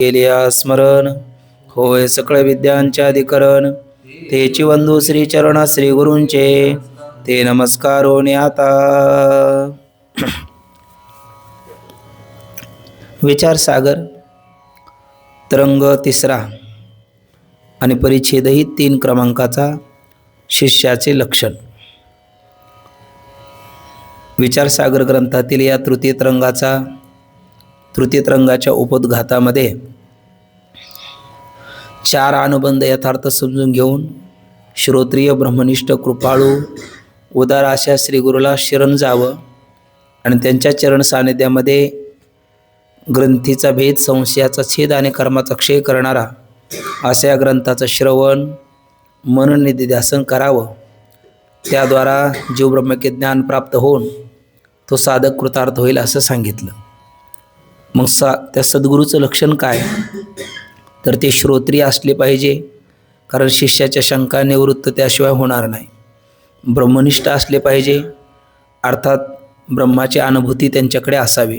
केलिया स्मरण होय सकळ विद्यांचे अधिकरण तेची वंदू श्री चरण श्री गुरूंचे ते नमस्कारो आता विचार सागर तरंग तिसरा आणि परिच्छेदही 3 क्रमांकाचा शिष्याचे लक्षण. विचार सागर ग्रंथातील या तृतीय तरंगाच्या उपोद्घातामध्ये 4 अनुबंध यथार्थ समजून घेऊन श्रोत्रिय ब्रह्मनिष्ठ कृपाळू उदार अशा श्री गुरुला शरण जावं आणि त्यांच्या चरण सानिध्यामध्ये ग्रंथीचा भेद, संशयाचा छेद आणि कर्माचा क्षय करणारा अशा या ग्रंथाचं श्रवण मनन निधिध्यासन करावं. त्याद्वारा जीव ब्रह्मके ज्ञान प्राप्त होऊन तो साधक कृतार्थ होईल असं सांगितलं. मग त्या सद्गुरूचं लक्षण काय, तर ते श्रोत्रिय असले पाहिजे, कारण शिष्याच्या शंका निवृत्त त्याशिवाय होणार नाही. ब्रह्मनिष्ठ असले पाहिजे, अर्थात ब्रह्माची अनुभूती त्यांच्याकडे असावी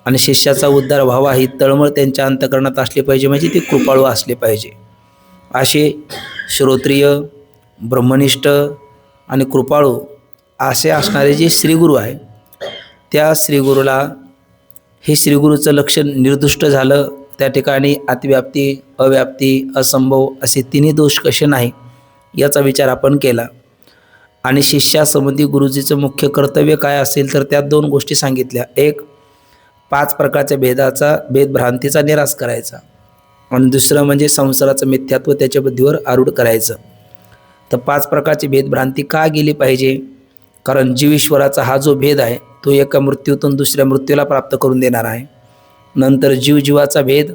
आणि शिष्याचा उद्धार व्हावा ही तळमळ त्यांच्या अंतकरणात असली पाहिजे, म्हणजे ते कृपाळू असले पाहिजे. असे श्रोत्रिय, ब्रह्मनिष्ठ आणि कृपाळू असे असणारे जे श्रीगुरू आहे, त्या श्रीगुरूला हे श्रीगुरूचं लक्षण निर्दुष्ट झालं. त्या ठिकाणी अतिव्याप्ती, अव्याप्ती, असंभव असे 3 दोष कसे नाही याचा विचार आपण केला. आणि शिष्यासंबंधी गुरुजीचं मुख्य कर्तव्य काय असेल, तर त्यात 2 गोष्टी सांगितल्या. एक, 5 प्रकारच्या भेदभ्रांतीचा निराश करायचा आणि दुसरं म्हणजे संसाराचं मिथ्यात्व त्याच्या बुद्धीवर आरूढ करायचं. तर 5 प्रकारची भेदभ्रांती का गेली पाहिजे, कारण जीव ईश्वराचा हा जो भेद आहे तो एका मृत्यूतून दुसऱ्या मृत्यूला प्राप्त करून देणार आहे. नंतर जीवाचा भेद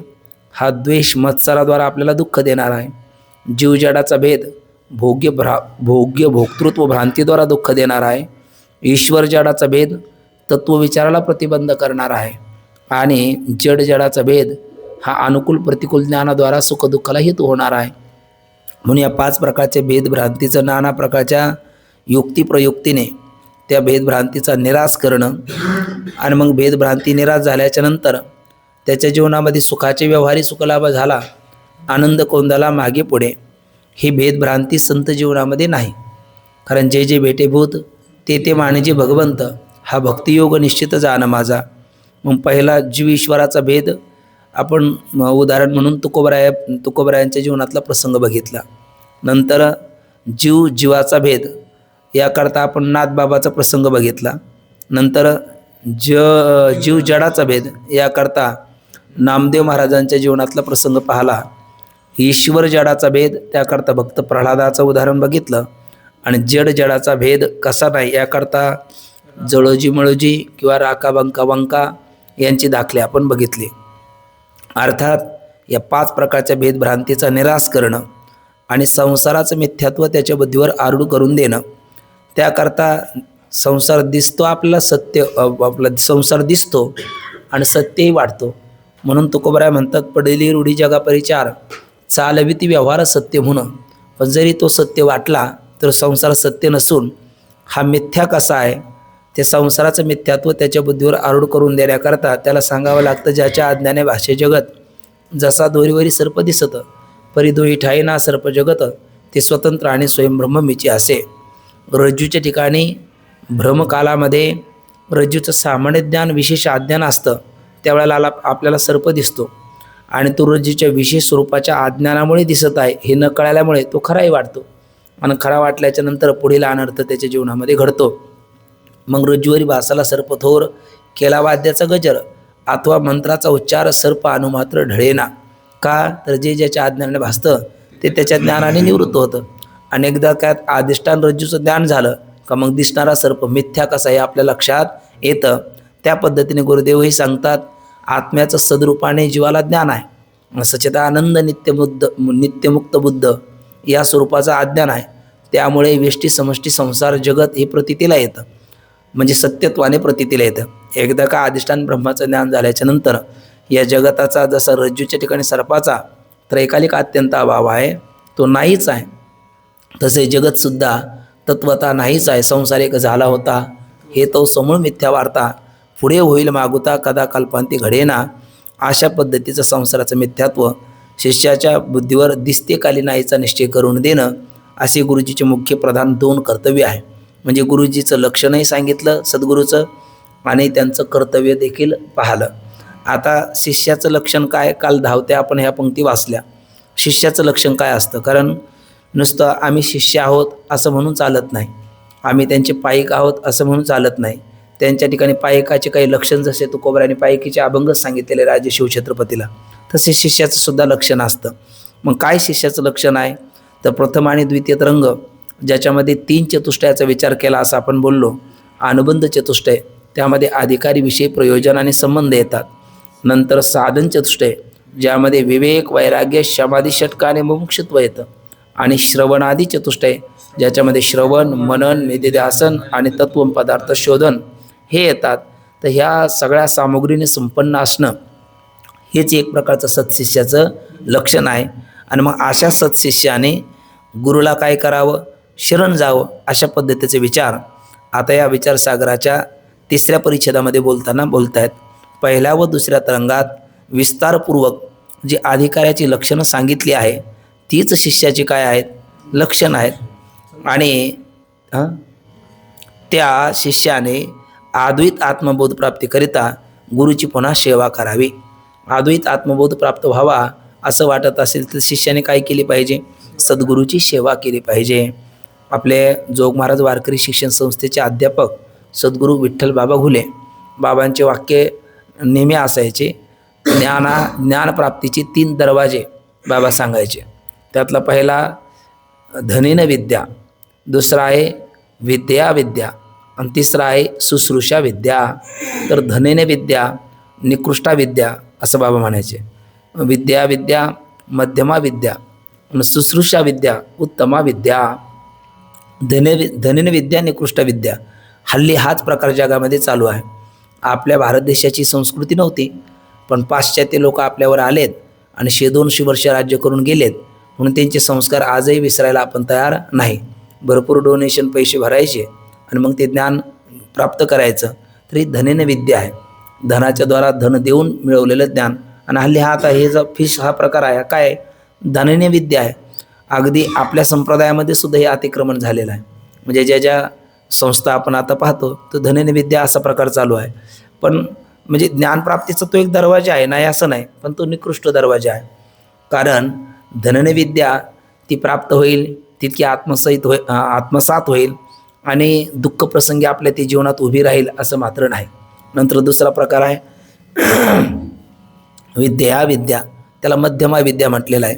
हा द्वेष मत्सराद्वारा आपल्याला दुःख देणार आहे. जीव जडाचा भेद भोग्य भोक्तृत्व भ्रांतीद्वारा दुःख देणार आहे. ईश्वर जडाचा भेद तत्वविचाराला प्रतिबंध करणार आहे. आणि जडाचा भेद हा अनुकूल प्रतिकूल ज्ञानाद्वारा सुखदुःखाला हेतू होणार आहे. म्हणून या 5 प्रकारच्या भेदभ्रांतीचं नाना प्रकारच्या युक्तिप्रयुक्तीने त्या भेदभ्रांतीचा निराश करणं आणि मग भेदभ्रांती निराश झाल्याच्या नंतर त्याच्या जीवनामध्ये सुखाचे व्यवहारी सुखलाभ झाला, आनंद कोंदाला मागे पुढे, ही भेदभ्रांती संत जीवनामध्ये नाही. कारण जे जे भेटेभूत ते मानजे भगवंत, हा भक्तियोग निश्चित जाण माझा. मग पहिला जीव ईश्वराचा भेद आपण उदाहरण म्हणून तुकोबरायांच्या जीवनातला प्रसंग बघितला. नंतर जीवाचा भेद याकरता आपण नाथबाबाचा प्रसंग बघितला. नंतर जीव जडाचा भेद याकरता नामदेव महाराजांच्या जीवनातला प्रसंग पाहला. ईश्वर जडाचा भेद त्याकरता भक्त प्रल्हादाचं उदाहरण बघितलं. आणि जडाचा भेद कसा नाही याकरता जळोजी मळोजी किंवा राका बंका वंका यांची दाखले आपण बघितले. अर्थात या 5 प्रकारच्या भेदभ्रांतीचा निराश करणं आणि संसाराचं मिथ्यात्व त्याच्या बुद्धीवर आरूढ करून देणं. त्याकरता संसार दिसतो आपल्याला, आपला संसार दिसतो आणि सत्यही वाटतो. म्हणून तुकोबराय म्हणतात, पडली रूढी जगा परिचार चालविती व्यवहार सत्य म्हणून. पण जरी तो सत्य वाटला तर संसार सत्य नसून हा मिथ्या कसा आहे, ते संसाराचं मिथ्यात्व त्याच्या बुद्धीवर आरूढ करून देण्याकरता त्याला सांगावं लागतं, ज्याच्या आज्ञाने भाष्य जगत जसा दोरीवरी सर्प दिसत, परी दोही ठाई ना सर्प जगत, ते स्वतंत्र आणि स्वयंब्रह्म मीची असे. रज्जूच्या ठिकाणी भ्रमकालामध्ये रज्जूचं सामान्य ज्ञान विशेष अज्ञान असतं, त्यावेळेला आपल्याला सर्प दिसतो आणि तो रज्जूच्या विशेष स्वरूपाच्या अज्ञानामुळे दिसत आहे हे न कळल्यामुळे तो खराही वाटतो आणि खरा वाटल्याच्या नंतर पुढील अनर्थ त्याच्या जीवनामध्ये घडतो. मग रज्जूवरी भासाला सर्प थोर, केला वाद्याचा गजर अथवा मंत्राचा उच्चार सर्प अनुमात्र ढळेना. का, तर जे ज्याच्या अज्ञानाने भासतं ते त्याच्या ज्ञानाने निवृत्त होतं. अनेकदा काय अधिष्ठान रज्जूचं ज्ञान झालं का मग दिसणारा सर्प मिथ्या कसा हे आपल्या लक्षात येतं. त्या पद्धतीने गुरुदेवही सांगतात, आत्म्याचं सद्रूपाने जीवाला ज्ञान आहे, सच्चिदानंद नित्यमुक्त बुद्ध या स्वरूपाचा अज्ञान आहे. त्यामुळे वेष्टी समष्टी संसार जगत हे प्रतीतीला येतं, म्हणजे सत्यत्वाने प्रतीतीला येतं. एकदा का अधिष्ठान ब्रह्माचं ज्ञान झाल्याच्या नंतर या जगताचा जसा रज्जूच्या ठिकाणी सर्पाचा त्रैकालिक अत्यंत अभाव आहे, तो नाहीच आहे, तसे जगतसुद्धा तत्वता नाहीच आहे. संसार एक झाला होता हे तो समूळ मिथ्या वार्ता पुढे होईल मागुता कदा कल्पांती घडेना. अशा पद्धतीचं संसाराचं मिथ्यात्व शिष्याच्या बुद्धीवर दिसतेकाली नाहीचा निश्चय करून देणं असे गुरुजीचे मुख्य प्रधान 2 कर्तव्य आहे. म्हणजे गुरुजीचं लक्षणही सांगितलं सद्गुरूचं आणि त्यांचं कर्तव्य देखील पाहिलं. आता शिष्याचं लक्षण काय, काल धावत्या आपण ह्या पंक्ती वाचल्या. शिष्याचं लक्षण काय असतं, कारण नुसतं आम्ही शिष्य आहोत असं म्हणून चालत नाही, आम्ही त्यांचे पायिक आहोत असं म्हणून चालत नाही. त्यांच्या ठिकाणी पायिकाचे काही लक्षण जसे तुकोबराने पायिकीचे अभंगच सांगितलेले राजे शिवछत्रपतीला, तसे शिष्याचं सुद्धा लक्षण असतं. मग काय शिष्याचं लक्षण आहे, तर प्रथम आणि द्वितीय रंग ज्याच्यामध्ये 3 चतुष्टयाचा विचार केला असं आपण बोललो. अनुबंध चतुष्टय त्यामध्ये अधिकारी, विषय, प्रयोजन आणि संबंध येतात. नंतर साधन चतुष्टय ज्यामध्ये विवेक, वैराग्य, समाधी, षटक आणि मुमुक्षुत्व येतं. आणि श्रवणादी चतुष्टय ज्याच्यामध्ये श्रवण, मनन, निधिध्यासन आणि तत्व पदार्थ शोधन हे येतात. तर ह्या सगळ्या सामुग्रीने संपन्न असणं हेच एक प्रकारचं सत्शिष्याचं लक्षण आहे. आणि मग अशा सत्शिष्याने गुरुला काय करावं, शरण जावं अशा पद्धतीचे विचार आता या विचारसागराच्या 3ऱ्या परिच्छेदामध्ये बोलतायत. पहिल्या व दुसऱ्या तरंगात विस्तारपूर्वक जी अधिकाऱ्याची लक्षणं सांगितली आहे तीच शिष्याची काय आहेत, लक्षण आहेत. आणि त्या शिष्याने अद्वैत आत्मबोध प्राप्तीकरिता गुरुची पुन्हा सेवा करावी. अद्वैत आत्मबोध प्राप्त व्हावा असं वाटत असेल तर शिष्याने काय केली पाहिजे, सद्गुरूची सेवा केली पाहिजे. आपले जोग महाराज वारकरी शिक्षण संस्थेचे अध्यापक सद्गुरू विठ्ठल बाबा घुले बाबांचे वाक्य नेहमी असायचे. ज्ञानप्राप्तीचे 3 दरवाजे बाबा सांगायचे. त्यातला पहिला धनेन विद्या, दुसरा आहे विद्या आणि तिसरा आहे शुश्रूषा विद्या. तर धनेन विद्या निकृष्टा विद्या असं बाबा म्हणायचे. विद्या मध्यमा विद्या आणि शुश्रूषा विद्या उत्तमा विद्या. धनेन विद्या निकृष्ट विद्या हल्ली हाच प्रकार जगामध्ये चालू आहे. आपल्या भारत देशाची संस्कृती नव्हती, पण पाश्चात्य लोक आपल्यावर आलेत आणि 100-200 वर्ष राज्य करून गेलेत, म्हणून त्यांचे संस्कार आजही विसरायला आपण तयार नाही. भरपूर डोनेशन पैसे भरायचे आणि मग ते ज्ञान प्राप्त करायचं. तरी धनेन विद्या आहे, धनाच्या द्वारा धन देऊन मिळवलेलं ज्ञान. आणि हल्ली हा आता हे जो फिश हा प्रकार आहे काय, धनेन विद्या आहे. अगदी आपल्या संप्रदायामध्ये सुद्धा हे अतिक्रमण झालेलं आहे. म्हणजे ज्या संस्था आपण आता पाहतो तो धनेन विद्या असा प्रकार चालू आहे. पण म्हणजे ज्ञानप्राप्तीचा तो एक दरवाजा आहे, नाही असं नाही, पण तो निकृष्ट दरवाजा आहे. कारण धनेन विद्या ती प्राप्त होईल तितकी आत्मसात होईल आणि दुःख प्रसंगी आपल्या ती जीवनात उभी राहील असं मात्र नाही. नंतर दुसरा प्रकार आहे विद्या, त्याला मध्यमा विद्या म्हटलेला आहे.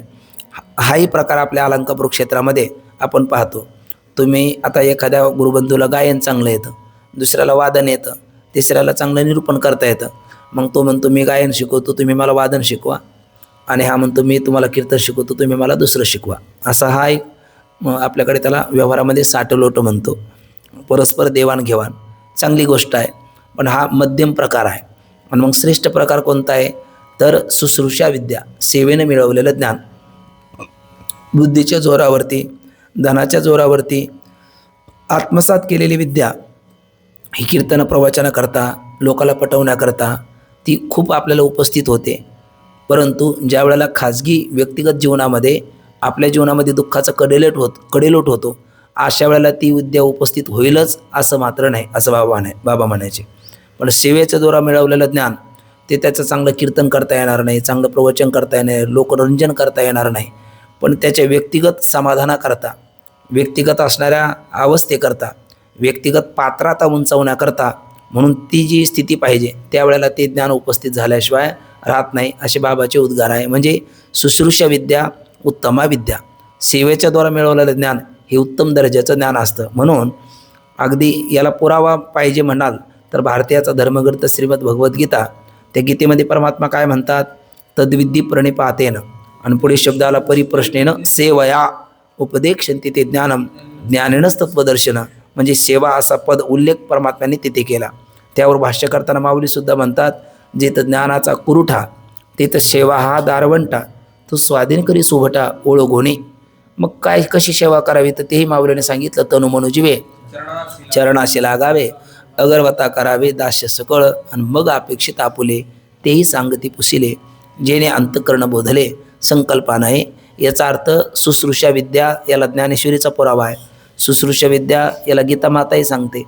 हाही प्रकार आपल्या अलंकापूर क्षेत्रामध्ये आपण पाहतो. तुम्ही आता एखाद्या गुरुबंधूला गायन चांगलं येतं, दुसऱ्याला वादन येतं, तिसऱ्याला चांगलं निरूपण करता येतं. मग तो म्हणतो मी गायन शिकवतो, तुम्ही मला वादन शिकवा. आणि हा म्हणतो मी तुम्हाला कीर्तन शिकवतो, तुम्ही मला दुसरं शिकवा. असा हा एक आपल्याकडे त्याला व्यवहारामध्ये साठलोट म्हणतो. परस्पर देवाणघेवाण चांगली गोष्ट आहे, पण हा मध्यम प्रकार आहे. आणि मग श्रेष्ठ प्रकार कोणता आहे, तर शुश्रूषा विद्या, सेवेने मिळवलेलं ज्ञान. बुद्धीच्या जोरावरती, धनाच्या जोरावरती आत्मसात केलेली विद्या ही कीर्तन प्रवचनाकरता, लोकाला पटवण्याकरता ती खूप आपल्याला उपस्थित होते. परंतु ज्या वेळेला खाजगी व्यक्तिगत जीवनामध्ये आपल्या जीवनामध्ये दुःखाचा कडेलोट होतो, अशा वेळेला ती विद्या उपस्थित होईलच असं मात्र नाही, असं बाबा म्हणायचे. पण सेवेच्या द्वारा मिळवलेलं ज्ञान ते त्याचं चांगलं कीर्तन करता येणार नाही, चांगलं प्रवचन करता येणार नाही, लोकरंजन करता येणार नाही. पण त्याच्या व्यक्तिगत समाधानाकरता, व्यक्तिगत असणाऱ्या अवस्थेकरता, व्यक्तिगत पात्रता उंचावण्याकरता, म्हणून ती जी स्थिती पाहिजे त्यावेळेला ते ज्ञान उपस्थित झाल्याशिवाय राहत नाही, असे बाबाचे उद्गार आहे. म्हणजे शुश्रूषा विद्या उत्तमा विद्या, सेवेच्या द्वारा मिळवलेलं ज्ञान हे उत्तम दर्जाचं ज्ञान असतं. म्हणून अगदी याला पुरावा पाहिजे म्हणाल तर भारतीयाचा धर्मग्रंथ श्रीमद भगवद्गीता, त्या गीतेमध्ये परमात्मा काय म्हणतात, तद्विद्धी प्रणिपातेन, आणि पुढे शब्द आला परिप्रश्नेन सेवया उपदेक्षन्ति ते ज्ञानम ज्ञानेनच तत्वदर्शन. म्हणजे सेवा असा पद उल्लेख परमात्म्याने तिथे केला. त्यावर भाष्य करताना माऊलीसुद्धा म्हणतात, जिथं ज्ञानाचा कुरुठा तिथं सेवा हा दारवंटा, तो स्वाधीन करी सुभटा ओळगोणे. मग काय कशी सेवा करावी तर तेही माऊलीने सांगितलं, तनु मनु जीवे चरणाशी लागावे, अगरवता करावे दास्य सकळ, आणि मग अपेक्षित आपुले तेही सांगती पुसिले, जेणे अंतकरण बोधले संकल्पा नाही. याचा अर्थ शुश्रूषा विद्या याला ज्ञानेश्वरीचा पुरावा आहे. शुश्रूषा विद्या याला गीता माताही सांगते.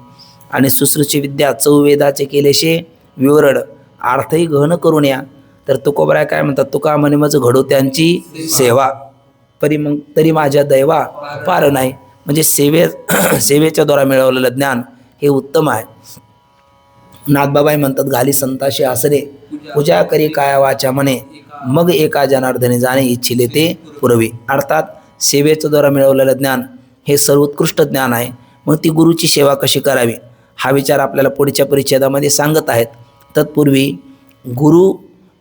आणि शुश्रूषी विद्या चौवेदाचे केलेशे विवरड अर्थही गहन करून या. तर तुकोबराय काय म्हणतात, तुका म्हणे मज घडो त्यांची सेवा तरी माझ्या दैवा पार नाही. म्हणजे सेवेच्या द्वारा मिळवलेलं ज्ञान हे उत्तम आहे. नाथबाबाई म्हणतात, घाली संताशी आसरे पूजा करी काया वाचा म्हणे, मग एका जनार्दने जाणे इच्छिले ते पुरवी. अर्थात सेवेच्या द्वारा मिळवलेलं ज्ञान हे सर्वोत्कृष्ट ज्ञान आहे. मग ती गुरुची सेवा कशी करावी हा विचार आपल्याला पुढच्या परिच्छेदामध्ये सांगत आहेत. तत्पूर्वी गुरु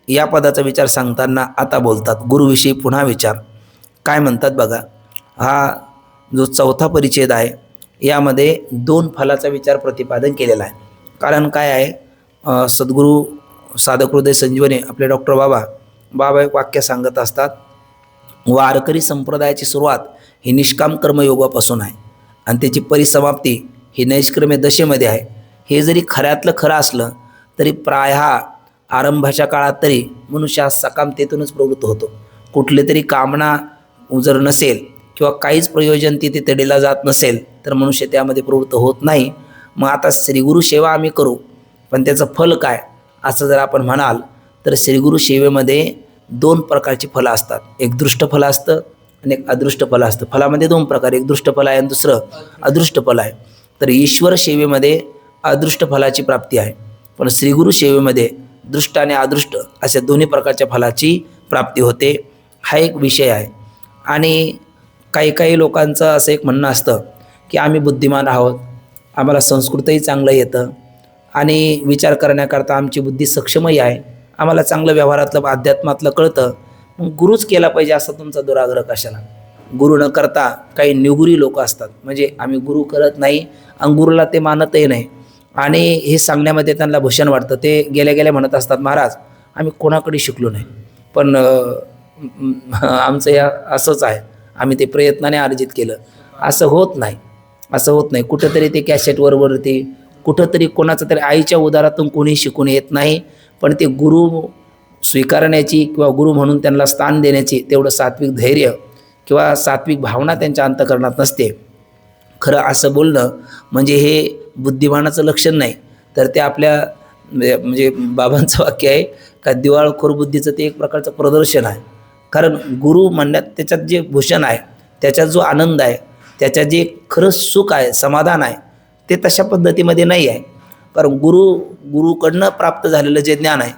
या पदाचा विचार सांगताना आता बोलतात गुरुविषयी पुन्हा विचार काय म्हणतात बघा. हा जो चौथा परिच्छेद आहे यामध्ये 2 फलाचा विचार प्रतिपादन केलेला आहे. कारण काय आहे, सद्गुरू साधक हृदय संजीवनी आपले डॉक्टर बाबा एक वाक्य सांगत असतात, वारकरी संप्रदायाची सुरुवात ही निष्काम कर्मयोगापासून आहे आणि त्याची परिसमाप्ती ही नैष्क्रम्य दशेमध्ये आहे. हे जरी खऱ्यातलं खरं असलं तरी प्रायः आरंभाच्या काळात तरी मनुष्य सकामतेतूनच प्रवृत्त होतो. कुठले तरी कामना जर नसेल किंवा काहीच प्रयोजन तिथे तेढेला जात नसेल तर मनुष्य त्यामध्ये प्रवृत्त होत नाही. मग आता श्रीगुरु सेवा आम्ही करू पण त्याचं फल काय असं जर आपण म्हणाल तर श्रीगुरु सेवेमध्ये 2 प्रकारची फलं असतात. एक दृष्ट फल असतं आणि एक अदृष्ट फल असतं. फलामध्ये 2 प्रकार, एक दृष्ट फल आहे आणि दुसरं अदृष्ट फल आहे. तर ईश्वर सेवेमध्ये अदृष्ट फलाची प्राप्ती आहे, पण श्रीगुरु सेवेमध्ये दृष्ट आणि अदृष्ट अशा दोन्ही प्रकारच्या फलाची प्राप्ती होते. हा एक विषय आहे. आणि काही लोकांचं असं एक म्हणणं असतं की आम्ही बुद्धिमान आहोत, आम्हाला संस्कृतही चांगलं येतं आणि विचार करण्याकरता आमची बुद्धी सक्षमही आहे, आम्हाला चांगलं व्यवहारातलं अध्यात्मातलं कळतं, मग गुरुच केला पाहिजे असा तुमचा दुराग्रह कशाला. गुरु न करता काही निगुरी लोक असतात, म्हणजे आम्ही गुरु करत नाही आणि गुरुला ते मानतही नाही आणि हे सांगण्यामध्ये त्यांना भूषण वाटतं. ते गेल्या म्हणत असतात, महाराज आम्ही कोणाकडे शिकलो नाही, पण आमचं या असंच आहे, आम्ही ते प्रयत्नाने अर्जित केलं. असं होत नाही. कुठंतरी ते कॅसेटवरती कुठंतरी कोणाचं तरी आईच्या उदारातून कोणी शिकून येत नाही, पण ते गुरु स्वीकारण्याची किंवा गुरु म्हणून त्यांना स्थान देण्याची तेवढं सात्विक धैर्य किंवा सात्विक भावना त्यांच्या अंतःकरणात नसते. खरं असं बोलणं म्हणजे हे बुद्धिमानाचं लक्षण नाही, तर ते आपल्या म्हणजे बाबांचं वाक्य आहे का दिवाळखोर बुद्धीचं ते एक प्रकारचं प्रदर्शन आहे. कारण गुरु म्हणण्यात त्याच्यात जे भूषण आहे, त्याच्यात जो आनंद आहे, त्याच्यात जे खरं सुख आहे, समाधान आहे, ते तशा पद्धतीमध्ये नाही आहे. कारण गुरुकडनं प्राप्त झालेलं जे ज्ञान आहे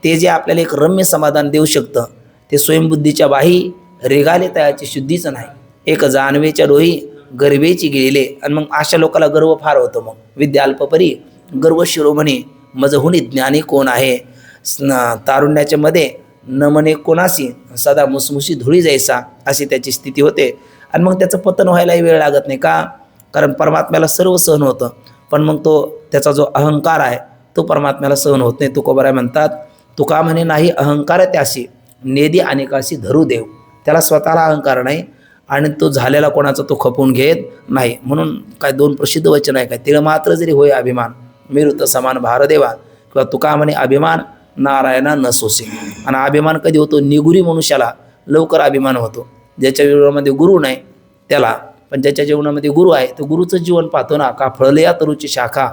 ते जे आपल्याला एक रम्य समाधान देऊ शकतं ते स्वयंबुद्धीच्या बाही रेगाले तयाची शुद्धीचं नाही. एक जाणवेच्या डोही गर्वेची गिळले. आणि मग अशा लोकांना गर्व फार होतो. मग विद्या अल्पपरी गर्व शिरोमणी मजहुनी ज्ञानी कोण आहे, तारुण्याच्या मध्ये न म्हणे कोणासी सदा मुसमुशी धुळी जायचा अशी त्याची स्थिती होते. आणि मग त्याचं पतन व्हायलाही वेळ लागत नाही का, कारण परमात्म्याला सर्व सहन होतं, पण मग त्याचा जो अहंकार आहे तो परमात्म्याला सहन होत नाही. तुकोबराय म्हणतात, तुका म्हणे नाही अहंकार त्याशी नेदी अनेकाशी धरू देव. त्याला स्वतःला अहंकार नाही आणि तो झालेला कोणाचा तो खपवून घेत नाही. म्हणून काय 2 प्रसिद्ध वचन आहे काय, तिला मात्र जरी होय अभिमान मिरुत समान भारदेवा, किंवा तुका म्हणे अभिमान नारायणा न सोसे. आणि अभिमान कधी होतो, निगुरी मनुष्याला लवकर अभिमान होतो. ज्याच्या जीवनामध्ये गुरु नाही त्याला, पण ज्याच्या जीवनामध्ये गुरु आहे तो गुरुचं जीवन पाहतो ना. का फळले या तरुची शाखा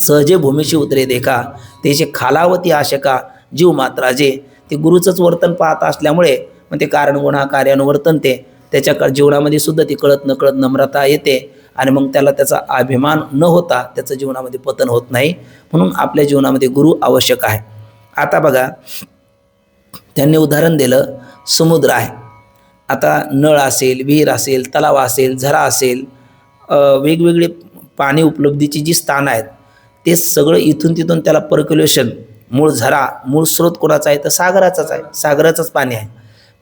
सहजे भूमीशी उतरे देखा, त्याचे खालावती आशका जीव मात्राजे. ते गुरुचंच वर्तन पाहत असल्यामुळे मग ते कारण गुणा कार्यानुवर्तन त्याच्या जीवनामध्ये सुद्धा ती कळत नकळत नम्रता येते आणि मग त्याला त्याचा अभिमान न होता त्याचं जीवनामध्ये पतन होत नाही. म्हणून आपल्या जीवनामध्ये गुरु आवश्यक आहे. आता बघा, त्यांनी उदाहरण दिलं, समुद्र आहे. आता नळ असेल, विहीर असेल, तलाव असेल, झरा असेल, वेगवेगळे पाणी उपलब्धीची जी स्थानं आहेत ते सगळं इथून तिथून त्याला पर्क्युलेशन, मूळ झरा, मूळ स्रोत कोणाचा आहे तर सागराचाच आहे, सागराचंच पाणी आहे.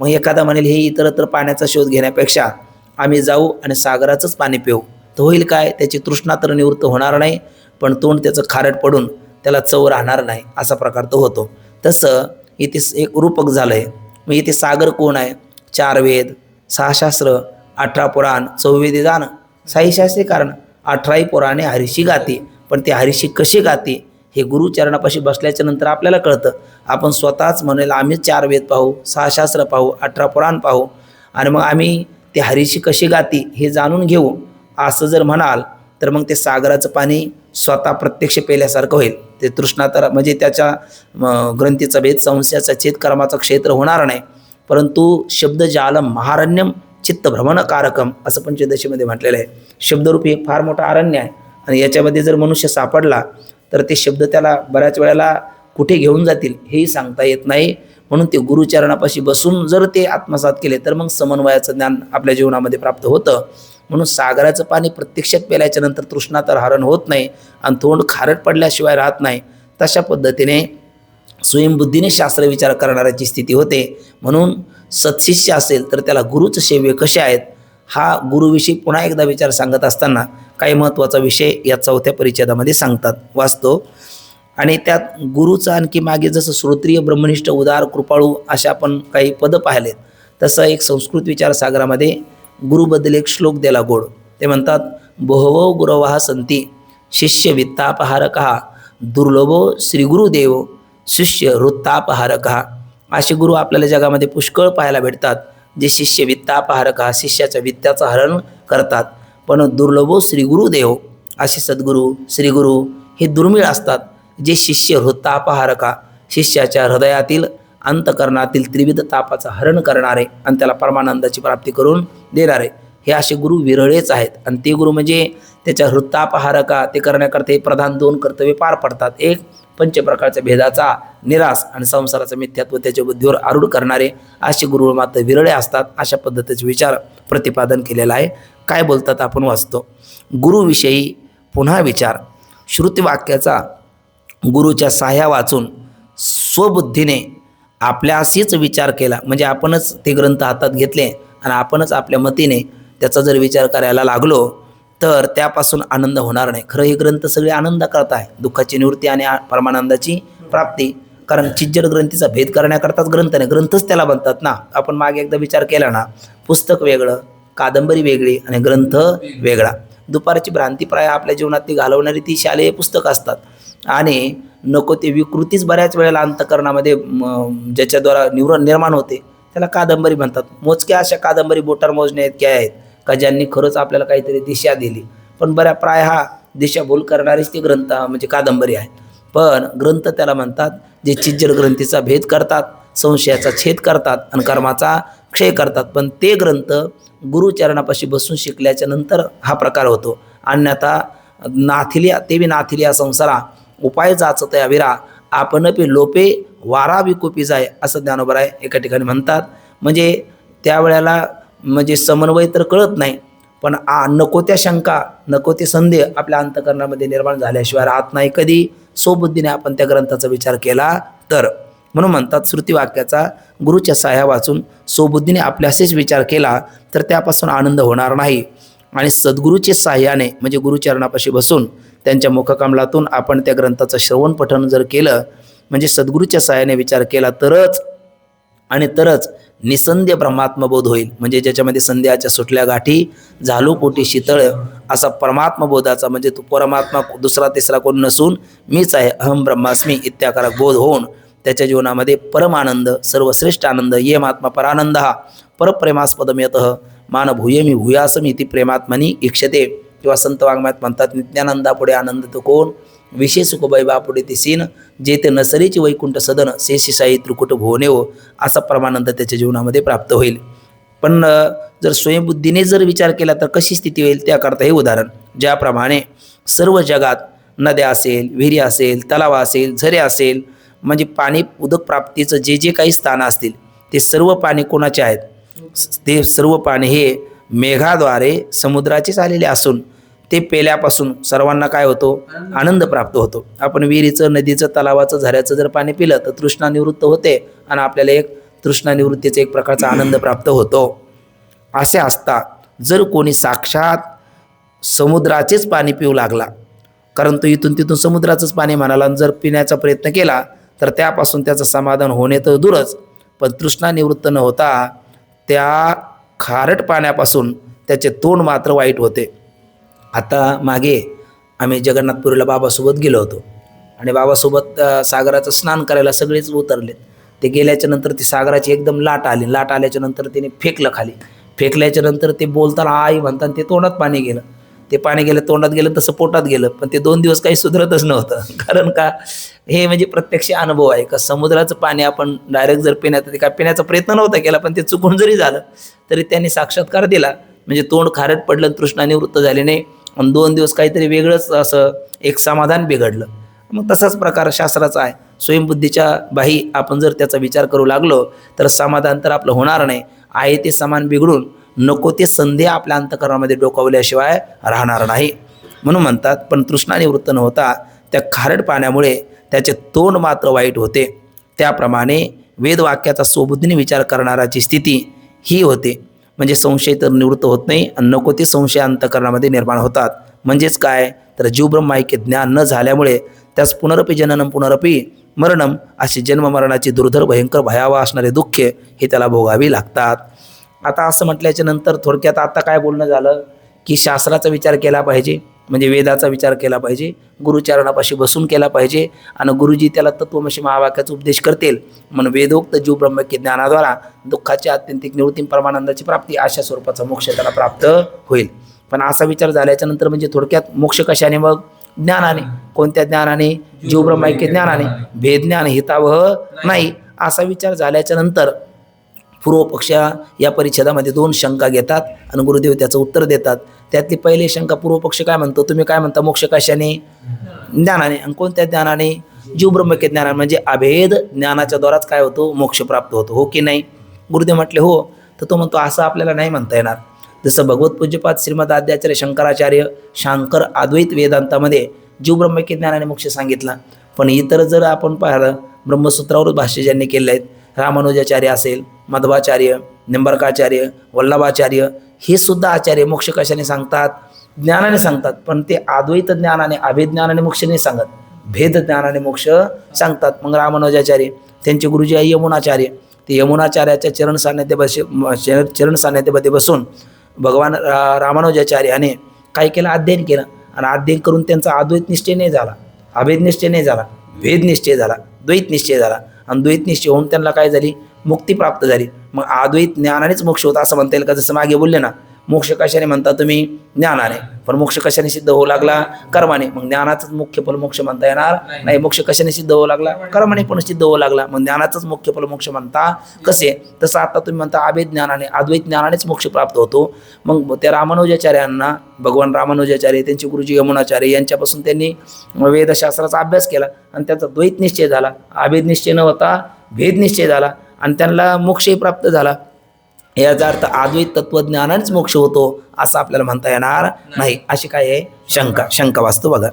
मग एखादा म्हणेल हे इतरत्र पाण्याचा शोध घेण्यापेक्षा आम्ही जाऊ आणि सागराचंच पाणी पिऊ, तर होईल काय, त्याची तृष्णा तर निवृत्त होणार नाही, पण तोंड त्याचं खारट पडून त्याला चव राहणार नाही, असा प्रकार तो होतो. तसं इथे एक रूपक झालं आहे. मग इथे सागर कोण आहे, 4 वेद, 6 शास्त्र, 18 पुराण, 4 वेदी जाण, 6 शास्त्री कारण, 18 पुराणे हरीशी गाती. पण ते हरीशी कशी गाती हे गुरुचरणापाशी बसल्याच्या नंतर आपल्याला कळतं. आपण स्वतःच म्हणेल आम्ही 4 वेद पाहू, 6 शास्त्र पाहू, 18 पुराण पाहू आणि मग आम्ही ते हरीची कशी गाती हे जाणून घेऊ असं जर म्हणाल तर मग ते सागराचं पाणी स्वतः प्रत्यक्ष पेल्यासारखं होईल. ते तृष्णा तर म्हणजे त्याच्या ग्रंथीचा भेद, संशयाचा छेद, कर्माचं क्षेत्र होणार नाही. परंतु शब्द जालम महारण्यम चित्त भ्रमणकारकम असं पंचदशीमध्ये म्हटलेलं आहे. शब्दरूपी एक फार मोठा अरण्य आहे आणि याच्यामध्ये जर मनुष्य सापडला तर ते शब्द त्याला बऱ्याच वेळेला कुठे घेऊन जातील हेही सांगता येत नाही. म्हणून ते गुरुचरणापाशी बसून जर ते आत्मसात केले तर मग समन्वयाचं ज्ञान आपल्या जीवनामध्ये प्राप्त होतं. म्हणून सागराचं पाणी प्रत्यक्षात प्यायल्याच्या नंतर तृष्णा तर हरण होत नाही आणि तोंड खारट पडल्याशिवाय राहत नाही. तशा पद्धतीने स्वयंबुद्धीने शास्त्र विचार करणाऱ्याची स्थिती होते. म्हणून सत्शिष्य असेल तर त्याला गुरुचं सेव्य कसे आहेत हा गुरुविषयी पुन्हा एकदा विचार सांगत असताना काही महत्त्वाचा विषय या 4थ्या परिच्छेदामध्ये सांगतात. वाचतो. आणि त्यात गुरुचं आणखी मागे जसं श्रोत्रिय, ब्रह्मनिष्ठ, उदार, कृपाळू अशा आपण काही पदं पाहिलेत तसं एक संस्कृत विचारसागरामध्ये गुरुबद्दल एक श्लोक दिला गोड. ते म्हणतात बहवो गुरवः संती शिष्य वित्तापहारकः दुर्लभो श्रीगुरुदेव शिष्य वृत्तापहारकः. असे गुरु आपल्याला जगामध्ये पुष्कळ पाहायला भेटतात जे शिष्य वित्तापहारकः शिष्याच्या वित्ताचं हरण करतात. पण दुर्लभो श्रीगुरुदेव असे सद्गुरू श्रीगुरू हे दुर्मिळ असतात जे शिष्य वृत्तापहारका शिष्याच्या हृदयातील अंतकरणातील त्रिविध तापाचं हरण करणारे आणि त्याला परमानंदाची प्राप्ती करून देणारे हे असे गुरु विरळेच आहेत. आणि ते गुरु म्हणजे त्याच्या वृत्तापहारका ते करण्याकरता हे प्रधान 2 कर्तव्य पार पडतात. एक पंचप्रकारच्या भेदाचा निराश आणि संसाराचं मिथ्यात्व त्याच्या बुद्धीवर आरूढ करणारे असे गुरु मात्र विरळे असतात. अशा पद्धतीचे विचार प्रतिपादन केलेला आहे. काय बोलतात आपण वाचतो. गुरुविषयी पुन्हा विचार. श्रुतिवाक्याचा गुरुच्या साह्या वाचून स्वबुद्धीने आपल्याशीच विचार केला म्हणजे आपणच ते ग्रंथ हातात घेतले आणि आपणच आपल्या मतीने त्याचा जर विचार करायला लागलो तर त्यापासून आनंद होणार नाही. खरं हे ग्रंथ सगळे आनंद करत आहे, दुःखाची निवृत्ती आणि परमानंदाची प्राप्ती. कारण चिज्जड ग्रंथीचा भेद करण्याकरताच ग्रंथ नाही, ग्रंथच त्याला बनतात ना. आपण मागे एकदा विचार केला ना, पुस्तक वेगळं, कादंबरी वेगळी आणि ग्रंथ वेगळा. दुपारची भ्रांती प्राय आपल्या जीवनात ती घालवणारी ती शालेय पुस्तकं असतात आणि नको ते विकृतीच बऱ्याच वेळेला अंतकरणामध्ये ज्याच्याद्वारा निर्माण होते त्याला कादंबरी म्हणतात. मोजक्या अशा कादंबरी बोटार मोजणे आहेत का ज्यांनी खरंच आपल्याला काहीतरी दिशा दिली. पण बऱ्या प्राय हा दिशाभूल करणारीच ती ग्रंथ म्हणजे कादंबरी आहे. पण ग्रंथ त्याला म्हणतात जे चिज्जड ग्रंथीचा भेद करतात, संशयाचा छेद करतात आणि कर्माचा क्षय करतात. पण ते ग्रंथ गुरुचरणापाशी बसून शिकल्याच्या नंतर हा प्रकार होतो. अन्यथा नाथिलिया तेवी नाथिलिया संसारा उपाय जाचत याविरा आपण पी लोपे वारा विकोपी जाय असं ज्ञानोबराय एका ठिकाणी म्हणतात. म्हणजे त्यावेळेला म्हणजे समन्वय तर कळत नाही पण नको त्या शंका नको ते संदेह आपल्या अंतकरणामध्ये निर्माण झाल्याशिवाय राहत नाही कधी स्वबुद्धीने आपण त्या ग्रंथाचा विचार केला तर. म्हणून म्हणतात श्रुतिवाक्याचा गुरुच्या साह्या वाचून स्वबुद्धीने आपल्याशीच विचार केला तर त्यापासून आनंद होणार नाही. आणि सद्गुरूचे साह्याने म्हणजे गुरुचरणापाशी बसून त्यांच्या मुखकमलातून आपण त्या ग्रंथाचं श्रवण पठण जर केलं म्हणजे सद्गुरूच्या साह्याने विचार केला तरच निसंदेह ब्रह्मात्मबोध होईल. म्हणजे ज्याच्यामध्ये संदेहाच्या सुटल्या गाठी झालो पोटी शीतळ असा परमात्मबोधाचा म्हणजे तो परमात्मा दुसरा तिसरा कोण नसून मीच आहे अहम ब्रह्मास्मी इत्याकारक बोध होऊन त्याच्या जीवनामध्ये परमानंद सर्वश्रेष्ठ आनंद ये महात्मा परानंद हा परप्रेमास्पदम यतः मान भूयमी भूयासमी ती प्रेमात्मनी इक्षते. किंवा संत वाङ्मयात म्हणतात नित्यानंदापुढे आनंद तो कोण विशेष सुखवैभापुढे ती सीन जे ते नसरीची वैकुंठ सदन शेषी साई त्रिकुट भुवनेव असा परमानंद त्याच्या जीवनामध्ये प्राप्त होईल. पण जर स्वयंबुद्धीने जर विचार केला तर कशी स्थिती होईल त्याकरता हे उदाहरण. ज्याप्रमाणे सर्व जगात नद्या असेल, विहिरी असेल, तलाव असेल, झरे असेल म्हणजे पाणी उदक प्राप्तीचं जे जे काही स्थान असतील ते सर्व पाणी कोणाचे आहेत. ते सर्व पाणी हे मेघाद्वारे समुद्राचेच आलेले असून ते पेल्यापासून सर्वांना काय होतो आनंद प्राप्त होतो. आपण विहिरीचं नदीचं तलावाचं झऱ्याचं जर पाणी पिलं तर तृष्णा निवृत्त होते आणि आपल्याला एक तृष्णा निवृत्तीचा एक प्रकारचा आनंद प्राप्त होतो. असे असता जर कोणी साक्षात समुद्राचेच पाणी पिऊ लागला कारण तो इथून तिथून समुद्राचंच पाणी म्हणाला जर पिण्याचा प्रयत्न केला तर त्यापासून त्याचं समाधान होणे तर दूरच पण तृष्णा निवृत्त न होता त्या खारट पाण्यापासून त्याचे तोंड मात्र वाईट होते. आता मागे आम्ही जगन्नाथपुरीला बाबासोबत गेलो होतो आणि बाबासोबत सागराचं स्नान करायला सगळेच उतरले. ते गेल्याच्या नंतर ती सागराची एकदम लाट आली. लाट आल्याच्या नंतर तिने फेकलं खाली. फेकल्याच्या नंतर ते बोलताना आई म्हणतात, ते तोंडात पाणी गेलं. ते पाणी गेलं तोंडात गेलं तसं पोटात गेलं, पण ते 2 दिवस काही सुधरतच नव्हतं. कारण का, हे म्हणजे प्रत्यक्ष अनुभव आहे का समुद्राचं पाणी आपण डायरेक्ट जर पिण्याचा, ते काय पिण्याचा प्रयत्न नव्हता केला, पण ते चुकून जरी झालं तरी त्यांनी साक्षात्कार दिला. म्हणजे तोंड खारट पडलं, तृष्णा निवृत्त झाली नाही, आणि 2 दिवस काहीतरी वेगळंच असं एक समाधान बिघडलं. मग तसाच प्रकार शास्त्राचा आहे. स्वयंबुद्धीच्या बाही आपण जर त्याचा विचार करू लागलो तर समाधान तर आपलं होणार नाही. आहे ते समान बिघडून नको ते संधी आपल्या अंतःकरणामध्ये डोकावल्याशिवाय राहणार नाही. म्हणून म्हणतात, पण तृष्णा निवृत्त न होता त्या खारट पाण्यामुळे त्याचे तोंड मात्र वाईट होते. त्याप्रमाणे वेदवाक्याचा स्वबुद्धीने विचार करणाराची स्थिती ही होते. म्हणजे संशय तर निवृत्त होत नाही आणि नको ते संशय अंतःकरणामध्ये निर्माण होतात. म्हणजेच काय, तर जीवब्रह्माऐक्य ज्ञान न झाल्यामुळे त्यास पुनरपी जननम पुनरपी मरणम अशी जन्ममरणाची दुर्धर भयंकर भयावह असणारे दुःखे हे त्याला भोगावी लागतात. आता असं म्हटल्याच्या नंतर थोडक्यात आता काय बोलणं झालं की शास्त्राचा विचार केला पाहिजे, म्हणजे वेदाचा विचार केला पाहिजे, गुरुचरणापाशी बसून केला पाहिजे, आणि गुरुजी त्याला तत्वमसी महावाक्याचा उपदेश करतील. म्हणून वेदोक्त जीव ब्रह्मैक्य ज्ञानाद्वारा दुःखाची आत्यंतिक निवृत्ती परमानंदाची प्राप्ती अशा स्वरूपाचा मोक्ष त्याला प्राप्त होईल. पण असा विचार झाल्याच्या नंतर म्हणजे थोडक्यात मोक्ष कशाने, मग ज्ञानाने. कोणत्या ज्ञानाने, जीव ब्रह्मैक्य ज्ञानाने. भेदज्ञान हितावह नाही. असा विचार झाल्याच्या नंतर पूर्वपक्ष या परिच्छेदामध्ये 2 शंका घेतात आणि गुरुदेव त्याचं उत्तर देतात. त्यातली पहिली शंका पूर्वपक्ष काय म्हणतो, तुम्ही काय म्हणता मोक्ष कशाने, ज्ञानाने. आणि कोणत्या ज्ञानाने, जीव ब्रह्मैक्य ज्ञानाने. म्हणजे अभेद ज्ञानाच्या द्वाराच काय होतो, मोक्ष प्राप्त होतो, हो की नाही. गुरुदेव म्हटले हो. तर तो म्हणतो असं आपल्याला नाही म्हणता येणार. जसं भगवत पूज्यपाद श्रीमद आद्याचार्य शंकराचार्य शांकर अद्वैत वेदांतामध्ये जीव ब्रह्मैक्य ज्ञानाने मोक्ष सांगितला. पण इतर जर आपण पाहिलं, ब्रह्मसूत्रावर भाष्य ज्यांनी केले आहेत, रामानुजाचार्य असेल, मध्वाचार्य, निंबार्काचार्य, वल्लभाचार्य, हे सुद्धा आचार्य मोक्ष कशाने सांगतात, ज्ञानाने सांगतात. पण ते अद्वैत ज्ञानाने, अभेद ज्ञानाने मोक्ष नाही सांगत, भेद ज्ञानाने मोक्ष सांगतात. मग रामानुजाचार्य, त्यांचे गुरुजी आहे यमुनाचार्य, ते यमुनाचार्याच्या चरण सान्निध्यामध्ये बसून भगवान रामानुजाचार्याने काय केलं, अध्ययन केलं. आणि अध्ययन करून त्यांचा अद्वैत निश्चय नाही झाला, अभेद निश्चय नाही झाला, भेद निश्चय झाला, द्वैत निश्चय झाला. आणि द्वैत निश्चय होऊन त्यांना काय झाली, मुक्ती प्राप्त झाली. मग अद्वैत ज्ञानानेच मोक्ष होता असं म्हणता येईल का. जसं मागे बोलले ना, मोक्ष कशाने म्हणता तुम्ही, ज्ञानाने. पण मोक्ष कशाने सिद्ध होऊ लागला, कर्माने. मग ज्ञानाचंच मुख्य फल मोक्ष म्हणता येणार नाही. मोक्ष कशाने सिद्ध होऊ लागला, कर्माने पण सिद्ध होऊ लागला. मग ज्ञानाचंच मुख्य फल मोक्ष म्हणता कसे. तसं आता तुम्ही म्हणता अभेद ज्ञानाने, अद्वैत ज्ञानानेच मोक्ष प्राप्त होतो. मग त्या रामानुजाचार्यांना, भगवान रामानुजाचार्य, त्यांचे गुरुजी यमुनाचार्य यांच्यापासून त्यांनी वेदशास्त्राचा अभ्यास केला आणि त्याचा द्वैत निश्चय झाला, अभेद निश्चय न होता भेद निश्चय झाला, आणि त्यांना मोक्षही प्राप्त झाला. याचा अर्थ अद्वैत तत्वज्ञानानेच मोक्ष होतो असं आपल्याला म्हणता येणार नाही. अशी काय आहे शंका. शंका वास्तव बघा,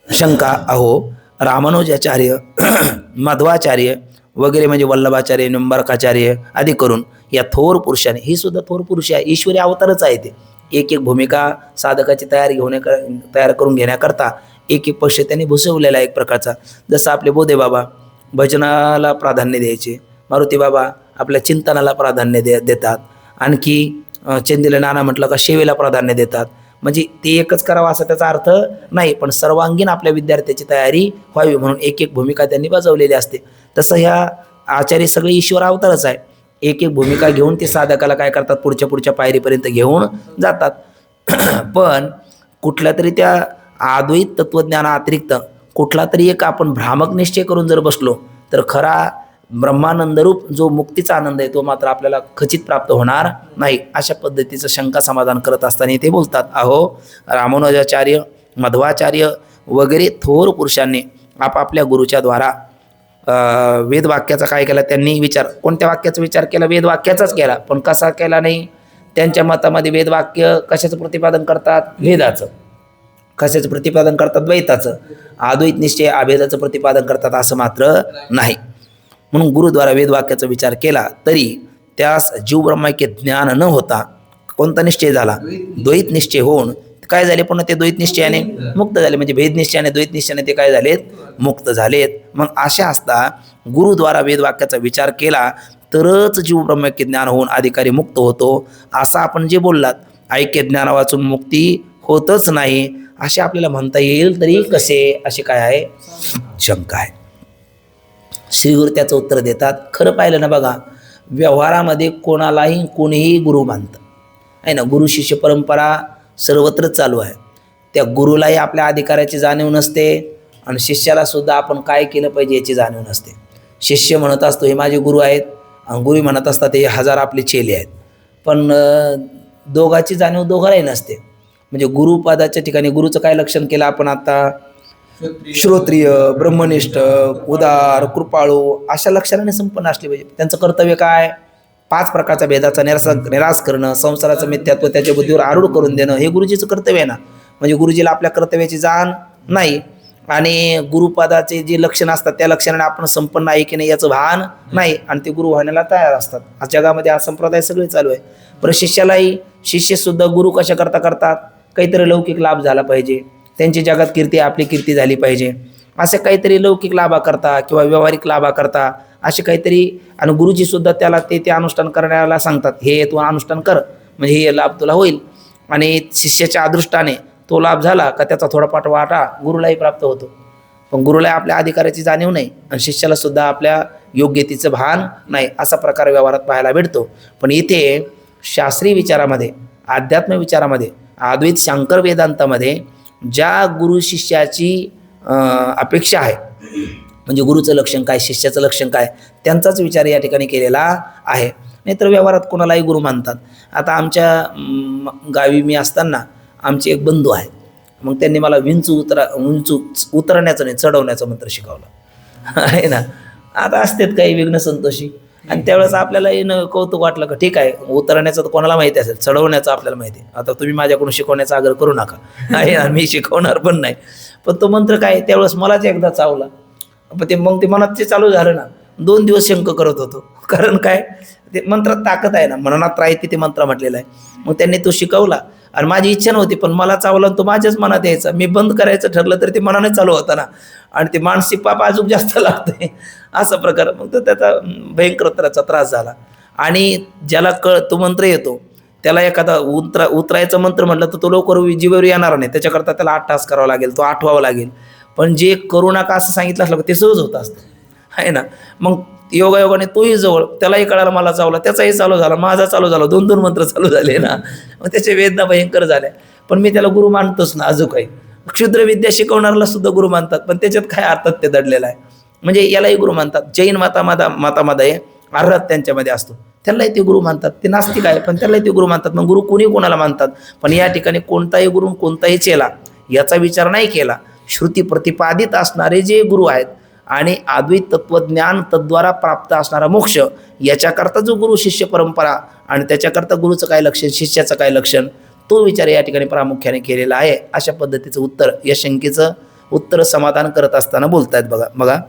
शंका अहो रामानुजाचार्य मध्वाचार्य वगैरे म्हणजे वल्लभाचार्य, निंबार्काचार्य आदी करून या थोर पुरुषाने, ही सुद्धा थोर पुरुष आहे, ईश्वरी अवतारच आहे. ते एक एक भूमिका साधकाची तयार करून घेण्याकरता एक एक पक्ष त्यांनी भुसवलेला एक प्रकारचा. जसं आपले बोधे बाबा भजनाला प्राधान्य द्यायचे, मारुती बाबा आपल्या चिंतनाला प्राधान्य देतात, आणखी चंदीला नाना म्हटलं का शेवेला प्राधान्य देतात. म्हणजे ते एकच करावं असा त्याचा अर्थ नाही, पण सर्वांगीण आपल्या विद्यार्थ्याची तयारी व्हावी म्हणून एक एक भूमिका त्यांनी बजावलेली असते. तसं ह्या आचार्य सगळे ईश्वर अवतारच आहे. एक एक भूमिका घेऊन ते साधकाला काय करतात, पुढच्या पायरीपर्यंत घेऊन जातात. पण कुठल्या तरी त्या अद्वैत तत्वज्ञानाअतिरिक्त कुठला तरी एक आपण भ्रामक निश्चय करून जर बसलो तर खरा ब्रह्मानंदरूप जो मुक्तीचा आनंद आहे तो मात्र आपल्याला खचित प्राप्त होणार नाही. अशा पद्धतीचं शंका समाधान करत असताना ते बोलतात, अहो रामानुजाचार्य, मध्वाचार्य वगैरे थोर पुरुषांनी आपापल्या गुरुच्या द्वारा वेदवाक्याचा काय केला, त्यांनी विचार, कोणत्या वाक्याचा विचार केला, वेदवाक्याचाच केला. पण कसा केला नाही, त्यांच्या मतामध्ये वेदवाक्य कशाचं प्रतिपादन करतात, भेदाचं. कशाचं प्रतिपादन करतात, द्वैताचं. अद्वैत निश्चय अभेदाचं प्रतिपादन करतात असं मात्र नाही. म्हणून गुरुद्वारा वेदवाक्याचा विचार केला तरी त्यास जीव ब्रह्मैक्य ज्ञान न होता कोणता निश्चय झाला, द्वैत निश्चय होऊन काय झाले, पुन्हा ते द्वैत निश्चयाने मुक्त झाले. म्हणजे भेद निश्चयाने द्वैत निश्चयाने ते काय झालेत, मुक्त झालेत. मग अशा असता गुरुद्वारा वेदवाक्याचा विचार केला तरच जीव ब्रह्मैक्य ज्ञान होऊन अधिकारी मुक्त होतो. असं आपण जे बोललात, ऐक्य ज्ञान वाचून मुक्ती होतच नाही असे आपल्याला म्हणता येईल, तरी कसे असे काय आहे शंका आहे. श्रीगुरु त्याचं उत्तर देतात. खरं पाहिलं ना बघा, व्यवहारामध्ये कोणालाही कोणीही गुरु मानतं आहे ना. गुरु शिष्य परंपरा सर्वत्र चालू आहे. त्या गुरुलाही आपल्या अधिकाराची जाणीव नसते आणि शिष्याला सुद्धा आपण काय केलं पाहिजे याची जाणीव नसते. शिष्य म्हणत असतो हे माझे गुरु आहेत आणि गुरु म्हणत असतात हे 1000 आपले चेले आहेत, पण दोघाची जाणीव दोघालाही नसते. म्हणजे गुरुपदाच्या ठिकाणी गुरुचं काय लक्षण केलं आपण आता, श्रोत्रिय, ब्रह्मनिष्ठ, उदार, कृपाळू अशा लक्षणाने संपन्न असले पाहिजे. त्यांचं कर्तव्य काय, 5 प्रकारच्या भेदाचा निराश करणं, संसाराचं मिथ्यात्व त्याच्या बुद्धीवर आरूढ करून देणं, हे गुरुजीचं कर्तव्य आहे ना. म्हणजे गुरुजीला आपल्या कर्तव्याची जाण नाही आणि गुरुपदाचे जे लक्षण असतात त्या लक्षणाने आपण संपन्न आहे की नाही याचं भान नाही आणि ते गुरु होण्याला तयार असतात. आज जगामध्ये हा संप्रदाय सगळे चालू आहे. बरं, शिष्यालाही शिष्यसुद्धा गुरु कशा करतात, काहीतरी लौकिक लाभ झाला पाहिजे, त्यांची जगात कीर्ती आपली कीर्ती झाली पाहिजे, असे काहीतरी लौकिक लाभाकरता किंवा व्यावहारिक लाभाकरता असे काहीतरी. आणि गुरुजीसुद्धा त्याला ते अनुष्ठान करण्याला सांगतात, हे तू अनुष्ठान कर म्हणजे हे लाभ तुला होईल. आणि शिष्याच्या अदृष्टाने तो लाभ झाला का त्याचा थोडाफार वाटा गुरुलाही प्राप्त होतो. पण गुरुला आपल्या अधिकाराची जाणीव नाही आणि शिष्याला सुद्धा आपल्या योग्यतेचं भान नाही, असा प्रकार व्यवहारात पाहायला भेटतो. पण इथे शास्त्रीय विचारामध्ये, अध्यात्म विचारामध्ये, अद्वैत शंकर वेदांतामध्ये ज्या गुरु शिष्याची अपेक्षा आहे, म्हणजे गुरुचं लक्षण काय, शिष्याचं लक्षण काय, त्यांचाच विचार या ठिकाणी केलेला आहे. नाहीतर व्यवहारात कोणालाही गुरु मानतात. आता आमच्या गावी मी असताना आमचे एक बंधू आहे, मग त्यांनी मला उंच उतरण्याचं नाही चढवण्याचं मंत्र शिकवलं आहे ना. आता असतात काही विघ्न संतोषी आणि त्यावेळेस आपल्याला येणं कौतुक वाटलं का ठीक आहे, उतरण्याचं तर कोणाला माहिती असेल, चढवण्याचं आपल्याला माहिती आहे. आता तुम्ही माझ्याकडून शिकवण्याचा आग्रह करू नका आहे ना, मी शिकवणार पण नाही. पण तो मंत्र काय त्यावेळेस मलाच एकदा चावला. पण मग ते मनात ते चालू झालं ना, 2 दिवस शंक करत होतो. कारण काय, ते मंत्रात ताकद आहे ना, मनात राहते ते मंत्र म्हटलेलं आहे. मग त्यांनी तो शिकवला आणि माझी इच्छा नव्हती, पण मला चावला तो माझ्याच मनात यायचा. मी बंद करायचं ठरलं तर ते मनाने चालू होतं ना, आणि ते मानसिक पाप अजून जास्त लागते असा प्रकार. मग तो त्याचा भयंकर त्रास झाला. आणि ज्याला तो मंत्र येतो त्याला एखादा उतरायचा मंत्र म्हटलं तर तो लवकर जीवावर येणार नाही, त्याच्याकरता त्याला 8 तास करावा लागेल, तो आठवावा लागेल. पण जे करू नका असं सांगितलं असलं ते सहज होत असतं आहे ना. मग योगायोगाने तोही जवळ, त्यालाही कळाला मला चावला, त्याचाही चालू झाला, माझा चालू झाला, 2 मंत्र चालू झाले ना. मग त्याचे वेदना भयंकर झाल्या. पण मी त्याला गुरु मानतोच ना. अजून काही क्षुद्र विद्या शिकवणाऱ्याला सुद्धा गुरु मानतात, पण त्याच्यात काय अर्थात ते दडलेला आहे. म्हणजे यालाही गुरु मानतात. जैन मातामध्ये अर्हत त्यांच्यामध्ये असतो, त्यालाही ते गुरु मानतात. ते नास्तिक आहे पण त्यालाही ते गुरु मानतात. मग गुरु कोणी कोणाला मानतात. पण या ठिकाणी कोणताही गुरु कोणताही चेला याचा विचार नाही केला. श्रुती प्रतिपादित असणारे जे गुरु आहेत आणि अद्वैत तत्वज्ञान तद्वारा प्राप्त असणारा मोक्ष, याच्याकरता जो गुरु शिष्य परंपरा आणि त्याच्याकरता गुरुचं काय लक्षण, शिष्याचं काय लक्षण, तो विचार या ठिकाणी प्रामुख्याने केलेला आहे. अशा पद्धतीचं उत्तर, या शंकेचं उत्तर समाधान करत असताना बोलतायत. बघा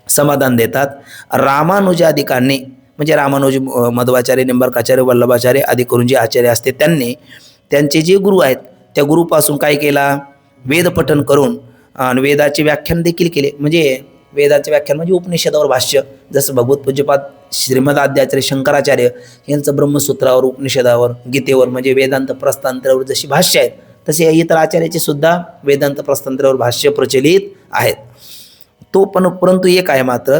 समाधान देतात. रामानुजादिकांनी म्हणजे रामानुज, मध्वाचार्य, निंबार्काचार्य, वल्लभाचार्य आदी करून जे आचार्य असते त्यांनी त्यांचे जे गुरु आहेत त्या गुरुपासून काय केला, वेद पठन करून आणि वेदाचे व्याख्यान देखील केले. म्हणजे वेदाचे व्याख्यान म्हणजे उपनिषदावर भाष्य, जसं भगवत पूज्यपाद श्रीमद आद्याचार्य शंकराचार्य यांचं ब्रह्मसूत्रावर, उपनिषदावर, गीतेवर म्हणजे वेदांत प्रस्थांतरावर जशी भाष्य आहेत तसे इतर आचार्याचे सुद्धा वेदांत प्रस्थांतरावर भाष्य प्रचलित आहेत. परंतु एक आहे मात्र,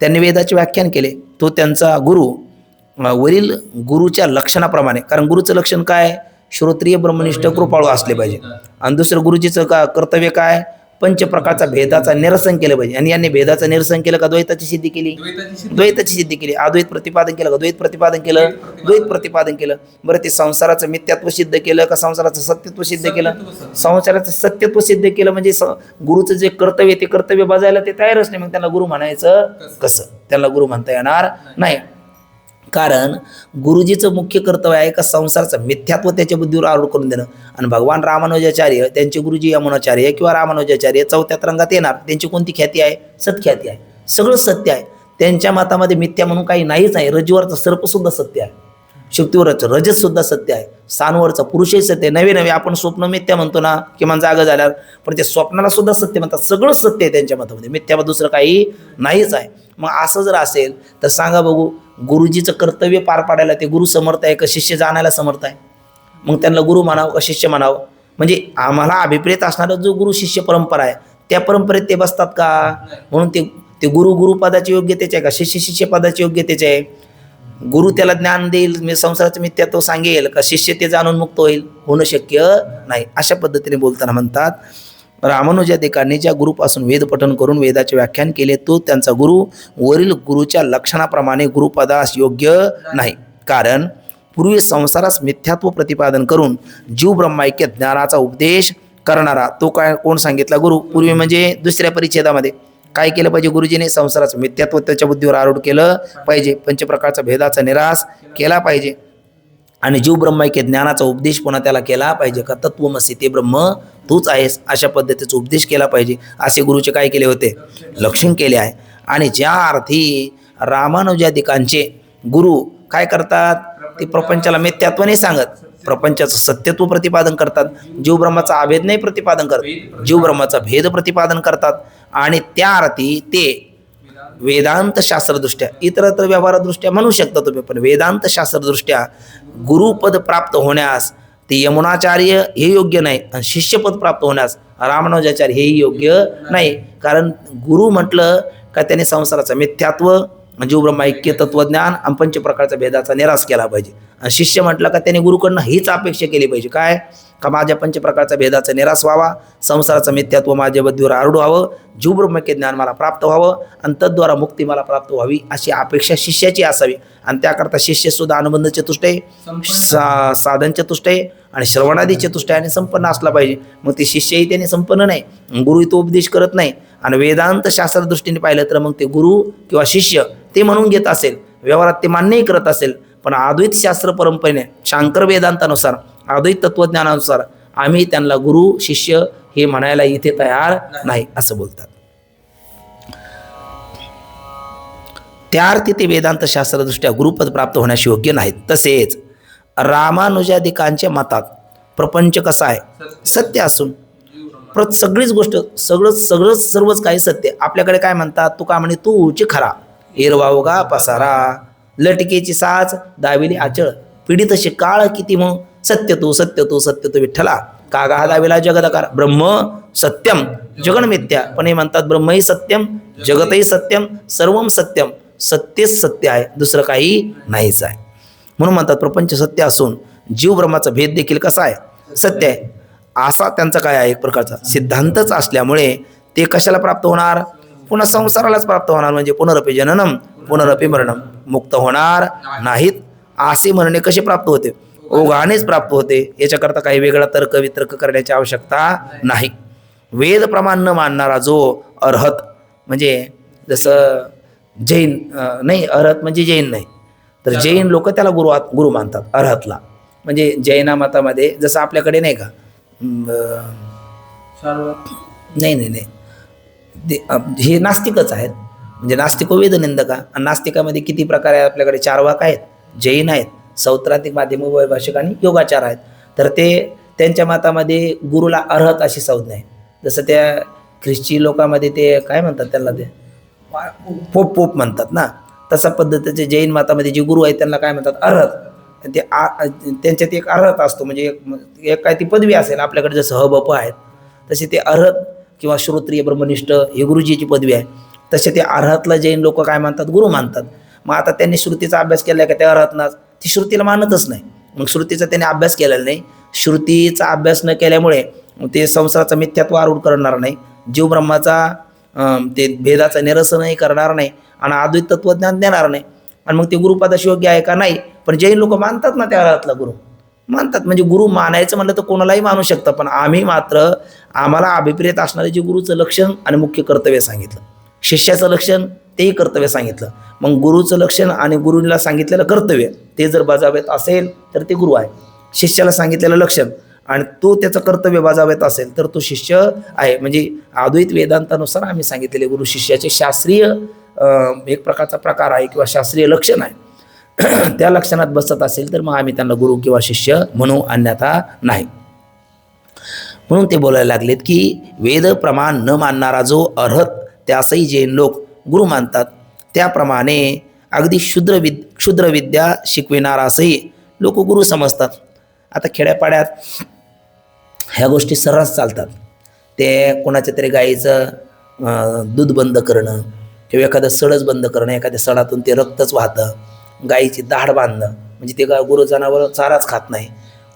त्यांनी वेदाचे व्याख्यान केले. तो त्यांचा गुरु वरील गुरुच्या लक्षणाप्रमाणे, कारण गुरुचं लक्षण काय, श्रोत्रिय, ब्रह्मनिष्ठ, कृपाळू असले पाहिजे. आणि दुसरं गुरुजीचं कर्तव्य काय, 5 प्रकारचा भेदाचा निरसन केलं पाहिजे. आणि यांनी भेदाचं निरसन केलं का द्वैताची सिद्धी केली, द्वैताची सिद्धी केली. अद्वैत प्रतिपादन केलं का द्वैत प्रतिपादन केलं, द्वैत प्रतिपादन केलं. बरं, ते संसाराचं मिथ्यात्व सिद्ध केलं का संसाराचं सत्यत्व सिद्ध केलं, संसाराचं सत्यत्व सिद्ध केलं. म्हणजे गुरुचं जे कर्तव्य ते कर्तव्य बजायला ते तयारच नाही. मग त्यांना गुरु म्हणायचं कसं, त्यांना गुरु म्हणता येणार नाही. कारण गुरुजीचं मुख्य कर्तव्य आहे का संसाराचं मिथ्यात्व त्याच्या बुद्धीवर आरूढ करून देणं. आणि भगवान रामानुजाचार्य, त्यांचे गुरुजी यमुनाचार्य किंवा रामानुजाचार्य 4थ्या रंगात येणार. त्यांची कोणती ख्याती आहे, सत्ख्याती आहे. सगळं सत्य आहे त्यांच्या मतामध्ये. मिथ्या म्हणून काही नाहीच आहे. रज्जूवरचं सर्पसुद्धा सत्य आहे, शुक्तीवरचं रजतसुद्धा सत्य आहे, स्थानवरचा पुरुषही सत्य आहे. नवे आपण स्वप्न मिथ्या म्हणतो ना, किमान जागा झाल्यावर, पण ते स्वप्नाला सुद्धा सत्य म्हणतात. सगळं सत्य आहे त्यांच्या मतामध्ये, मिथ्या दुसरं काही नाहीच आहे. मग असं जर असेल तर सांगा बघू, गुरुजीचं कर्तव्य पार पाडायला ते गुरु समर्थ आहे का शिष्य जाणायला समर्थ आहे. मग त्यांना गुरु म्हणावं का शिष्य म्हणावं. म्हणजे आम्हाला अभिप्रेत असणारा जो गुरु शिष्य परंपरा आहे त्या परंपरेत ते बसतात का? म्हणून ते ते गुरुपदाची योग्यतेचे आहे का? शिष्य पदाची योग्यतेचे आहे? गुरु त्याला ज्ञान देईल, मी संसाराचं मिथ्यात्व सांगेल का शिष्य ते जाणून मुक्त होईल? होणं शक्य नाही. अशा पद्धतीने बोलताना म्हणतात रामानुजाधिकांनी ज्या गुरुपासून वेद पठन करून वेदाचे व्याख्यान केले तो त्यांचा गुरु वरील गुरुच्या लक्षणाप्रमाणे गुरुपदास योग्य नाही. कारण पूर्वी संसारास मिथ्यात्व प्रतिपादन करून जीव ब्रह्मैक्य ज्ञानाचा उपदेश करणारा तो काय कोण सांगितला? गुरु. पूर्वी म्हणजे दुसऱ्या परिच्छेदामध्ये काय केलं पाहिजे? गुरुजीने संसाराचं मिथ्यात्व त्याच्या बुद्धीवर आरूढ केलं पाहिजे, पंचप्रकारचा भेदाचा निराश केला पाहिजे आणि जीव ब्रह्मैक्य ज्ञानाचा उपदेश पुन्हा त्याला केला पाहिजे. का तत्वमसी ते ब्रह्म तूच आहेस अशा पद्धतीचा उपदेश केला पाहिजे असे गुरुचे काय केले होते? लक्षण केले आहे. आणि ज्या अर्थी रामानुजाधिकांचे गुरु काय करतात? ते प्रपंचाला मिथ्यात्व नाही सांगत, प्रपंचाचं सत्यत्व प्रतिपादन करतात. जीव ब्रह्माचा अभेद नाही प्रतिपादन करतात, जीव ब्रह्माचा भेद प्रतिपादन करतात. आणि त्या अर्थी ते वेदांत शास्त्रदृष्ट्या इतरत्र व्यवहारदृष्ट्या म्हणू शकता तुम्ही, पण वेदांत शास्त्रदृष्ट्या गुरुपद प्राप्त होण्यास ते यमुनाचार्य हे योग्य नाही आणि शिष्यपद प्राप्त होण्यास रामानुजाचार्य हेही योग्य नाही. कारण गुरु म्हटलं का त्याने संसाराचं मिथ्यात्व, जीव ब्रह्मैक्य तत्वज्ञान आणि पंचप्रकारच्या भेदाचा निराश केला पाहिजे. आणि शिष्य म्हटलं का त्याने गुरुकडनं हीच अपेक्षा केली पाहिजे काय? का माझ्या पंचप्रकारच्या भेदाचा निराश व्हावा, संसाराचं मिथ्यात्व माझ्या बुद्धीवर आरूढ व्हावं, जीव ब्रह्मैक्य ज्ञान मला प्राप्त व्हावं आणि तद्वारा मुक्ती मला प्राप्त व्हावी अशी अपेक्षा शिष्याची असावी. आणि त्याकरता शिष्यसुद्धा अनुबंध चतुष्टय, साधन चतुष्टय आणि श्रवणादी चतुष्टयाने संपन्न असला पाहिजे. मग ते शिष्यही त्याने संपन्न नाही, गुरु तो उपदेश करत नाही. आणि वेदांत शास्त्र दृष्टीने पाहिलं तर मग ते गुरु किंवा शिष्य ते म्हणून घेत असेल, व्यवहारात ते मान्यही करत असेल, पण अद्वैत शास्त्र परंपरेने शांकर वेदांतानुसार अद्वैत तत्वज्ञानानुसार आम्ही त्यांना गुरु शिष्य हे म्हणायला इथे तयार नाही असं बोलतात. त्या अर्थी ते वेदांत शास्त्रदृष्ट्या गुरुपद प्राप्त होण्यास योग्य नाहीत. तसेच रामानुजाधिकांच्या मतात प्रपंच कसा आहे? सत्य असून सगळीच गोष्ट सर्वच काही सत्य. आपल्याकडे काय म्हणतात? तू का म्हणे तूची खरा हिरवावगा पसारा, लटकेची साच दाविली आचळ, पीडितशी काळ किती मग सत्य तू विठ्ठला, कागा हा दाविला जगदकार, ब्रह्म सत्यम जगन मिथ्या. पण हे म्हणतात ब्रह्मही सत्यम जगतही सत्यम सर्वम सत्यम, सत्यच सत्य आहे, दुसरं काही नाहीच आहे. म्हणून म्हणतात प्रपंच सत्य असून जीव ब्रह्माचा भेद देखील कसा आहे? सत्य आहे. असा त्यांचा काय आहे? एक प्रकारचा सिद्धांतच असल्यामुळे ते कशाला प्राप्त होणार? पुन्हा संसारालाच प्राप्त होणार. म्हणजे पुनरपि जननम पुनरपि मरणम, मुक्त होणार नाहीत असे म्हणणे कसे प्राप्त होते? ओघानेच प्राप्त होते. याच्याकरता काही वेगळा तर्क वितर्क करण्याची आवश्यकता नाही. वेद प्रमाण न मानणारा जो अर्हत, म्हणजे जसं जैन नाही, अर्हत म्हणजे जैन नाही, तर जैन लोक त्याला गुरु मानतात अर्हतला. म्हणजे जैना मतामध्ये जसं आपल्याकडे नाही का नाही हे नास्तिकच आहेत. म्हणजे नास्तिक वेदनिंदका. आणि नास्तिकामध्ये किती प्रकार आहेत आपल्याकडे? 4 वाक आहेत, जैन आहेत, सौत्रांतिक माध्यम वैभाषिक आणि योगाचार आहेत. तर ते त्यांच्या मतामध्ये गुरुला अर्हत अशी संज्ञा आहे. जसं त्या ख्रिश्ची लोकांमध्ये ते काय म्हणतात त्याला, ते पोप म्हणतात ना, तसा पद्धतीचे जैन मतामध्ये जे गुरु आहेत त्यांना काय म्हणतात? अर्हत. ते त्यांच्यात एक अर्हत असतो, म्हणजे एक काय ती पदवी असेल. आपल्याकडे जसं हबप आहेत तसे ते अर्हत किंवा श्रोत्रिय ब्रह्मनिष्ठ ही गुरुजीची पदवी आहे. तसे ते अर्हतला जैन लोक काय मानतात? गुरु मानतात. मग आता त्यांनी श्रुतीचा अभ्यास केला का त्या अर्हतनाच? ती श्रुतीला मानतच नाही. मग श्रुतीचा त्यांनी अभ्यास केलेला नाही. श्रुतीचा अभ्यास न केल्यामुळे ते संसाराचं मिथ्यात्व आरूढ करणार नाही, जीव ब्रह्माचा ते भेदाचं निरसनही करणार नाही आणि अद्वैत तत्वज्ञान देणार नाही. आणि मग ते गुरुपदाशी योग्य आहे का? नाही. पण जैन लोक मानतात ना त्या अर्हतला गुरु मानतात. म्हणजे गुरु मानायचं म्हटलं तर कोणालाही मानू शकतं, पण आम्ही मात्र आम्हाला अभिप्रेत असणारे जे गुरुचं लक्षण आणि मुख्य कर्तव्य सांगितलं, शिष्याचं लक्षण तेही कर्तव्य सांगितलं. मग गुरुचं लक्षण आणि गुरुला सांगितलेलं कर्तव्य ते जर बजावत असेल तर ते गुरु आहे. शिष्याला सांगितलेलं लक्षण आणि तो त्याचं कर्तव्य बजावत असेल तर तो शिष्य आहे. म्हणजे अद्वैत वेदांतानुसार आम्ही सांगितलेले गुरु शिष्याचे शास्त्रीय एक प्रकारचा प्रकार आहे किंवा शास्त्रीय लक्षण आहे. त्या लक्षणात बसत असेल तर मग आम्ही त्यांना गुरु किंवा शिष्य म्हणू, अन्यथा नाही. म्हणून ते बोलायला लागलेत की वेद प्रमाण न मानणारा जो अर्हत त्यासही जैन लोक गुरु मानतात. त्याप्रमाणे अगदी क्षुद्र विद्या शिकविणारासही लोक गुरु समजतात. आता खेड्यापाड्यात ह्या गोष्टी सर्रास चालतात. ते कोणाच्या तरी गाईचं दूध बंद करणं किंवा एखादं सडच बंद करणं, एखाद्या सडातून ते रक्तच वाहतं, गाईची दाढ बांधणं म्हणजे ते गुरु जनावर चाराच खात नाही,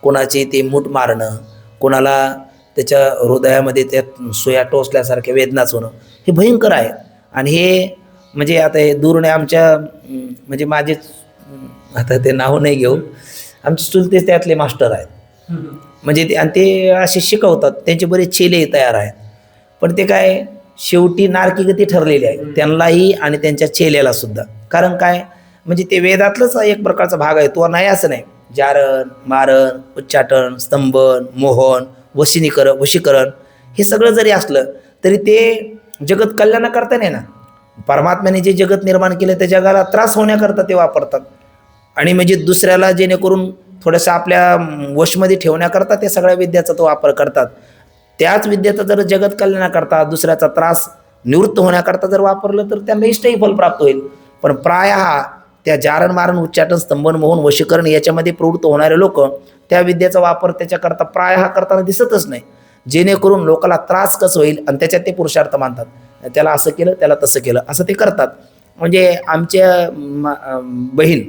कोणाची ते मूठ मारणं, कोणाला त्याच्या हृदयामध्ये त्या सुया टोचल्यासारख्या वेदनाच होणं, हे भयंकर आहे. आणि हे म्हणजे आता हे दूरने आमच्या म्हणजे माझेच आता ते नाव नाही घेऊ, आमचे चुलतेच त्यातले मास्टर आहेत. म्हणजे ते आणि ते असे शिकवतात, त्यांचे बरेच चेले तयार आहेत. पण ते काय शेवटी नारकीगती ठरलेली आहे त्यांनाही आणि त्यांच्या चेल्याला सुद्धा. कारण काय म्हणजे ते वेदातलंच एक प्रकारचा भाग आहे, तो नाही असं नाही. जारण, मारण, उच्चाटन, स्तंभन, मोहन, वशीकरण हे सगळं जरी असलं तरी ते जगत कल्याणाकरता नाही ना. परमात्म्याने जे जगत निर्माण केलं त्या जगाला त्रास होण्याकरता ते वापरतात. आणि म्हणजे दुसऱ्याला जेणेकरून थोडंसं आपल्या वशमध्ये ठेवण्याकरता ते सगळ्या विद्याचा तो वापर करतात. त्याच विद्याचा जर जगत कल्याणाकरता दुसऱ्याचा त्रास निवृत्त होण्याकरता जर वापरलं तर त्यांना इष्टही फल प्राप्त होईल. पण प्रायः त्या जारण, मारण, उच्चाटन, स्तंभन, मोहन, वशीकरण याच्यामध्ये प्रवृत्त होणारे लोक त्या विद्येचा वापर त्याच्याकरता प्रायः करताना दिसतच नाही, जेणेकरून लोकांना त्रास कसं होईल आणि त्याच्यात ते पुरुषार्थ मानतात. त्याला असं केलं, त्याला तसं केलं, असं ते करतात. म्हणजे आमच्या बहीण,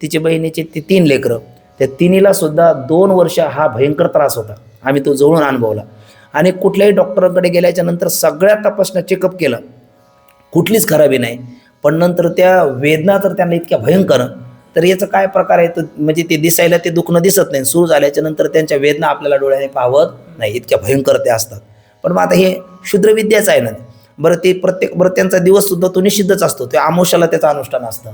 तिच्या बहिणीचे ते 3 लेकरं, त्या तिन्हीला सुद्धा 2 वर्ष हा भयंकर त्रास होता. आम्ही तो जवळून अनुभवला. आणि कुठल्याही डॉक्टरांकडे गेल्याच्या नंतर सगळ्या तपासण्या चेकअप केलं, कुठलीच खराबी नाही. पण नंतर त्या वेदना तर त्यांना इतक्या भयंकर, तर याचं काय प्रकार आहे तर म्हणजे ते दिसायला ते दुखणं दिसत नाही, सुरू झाल्याच्या नंतर त्यांच्या वेदना आपल्याला डोळ्याने पाहत नाही, इतक्या भयंकर ते असतात. पण मग आता हे शूद्रविद्याच आहे ना. बरं ते बरं त्यांचा दिवससुद्धा तो निषिद्धच असतो. ते आमोशाला त्याचं अनुष्ठान असतं,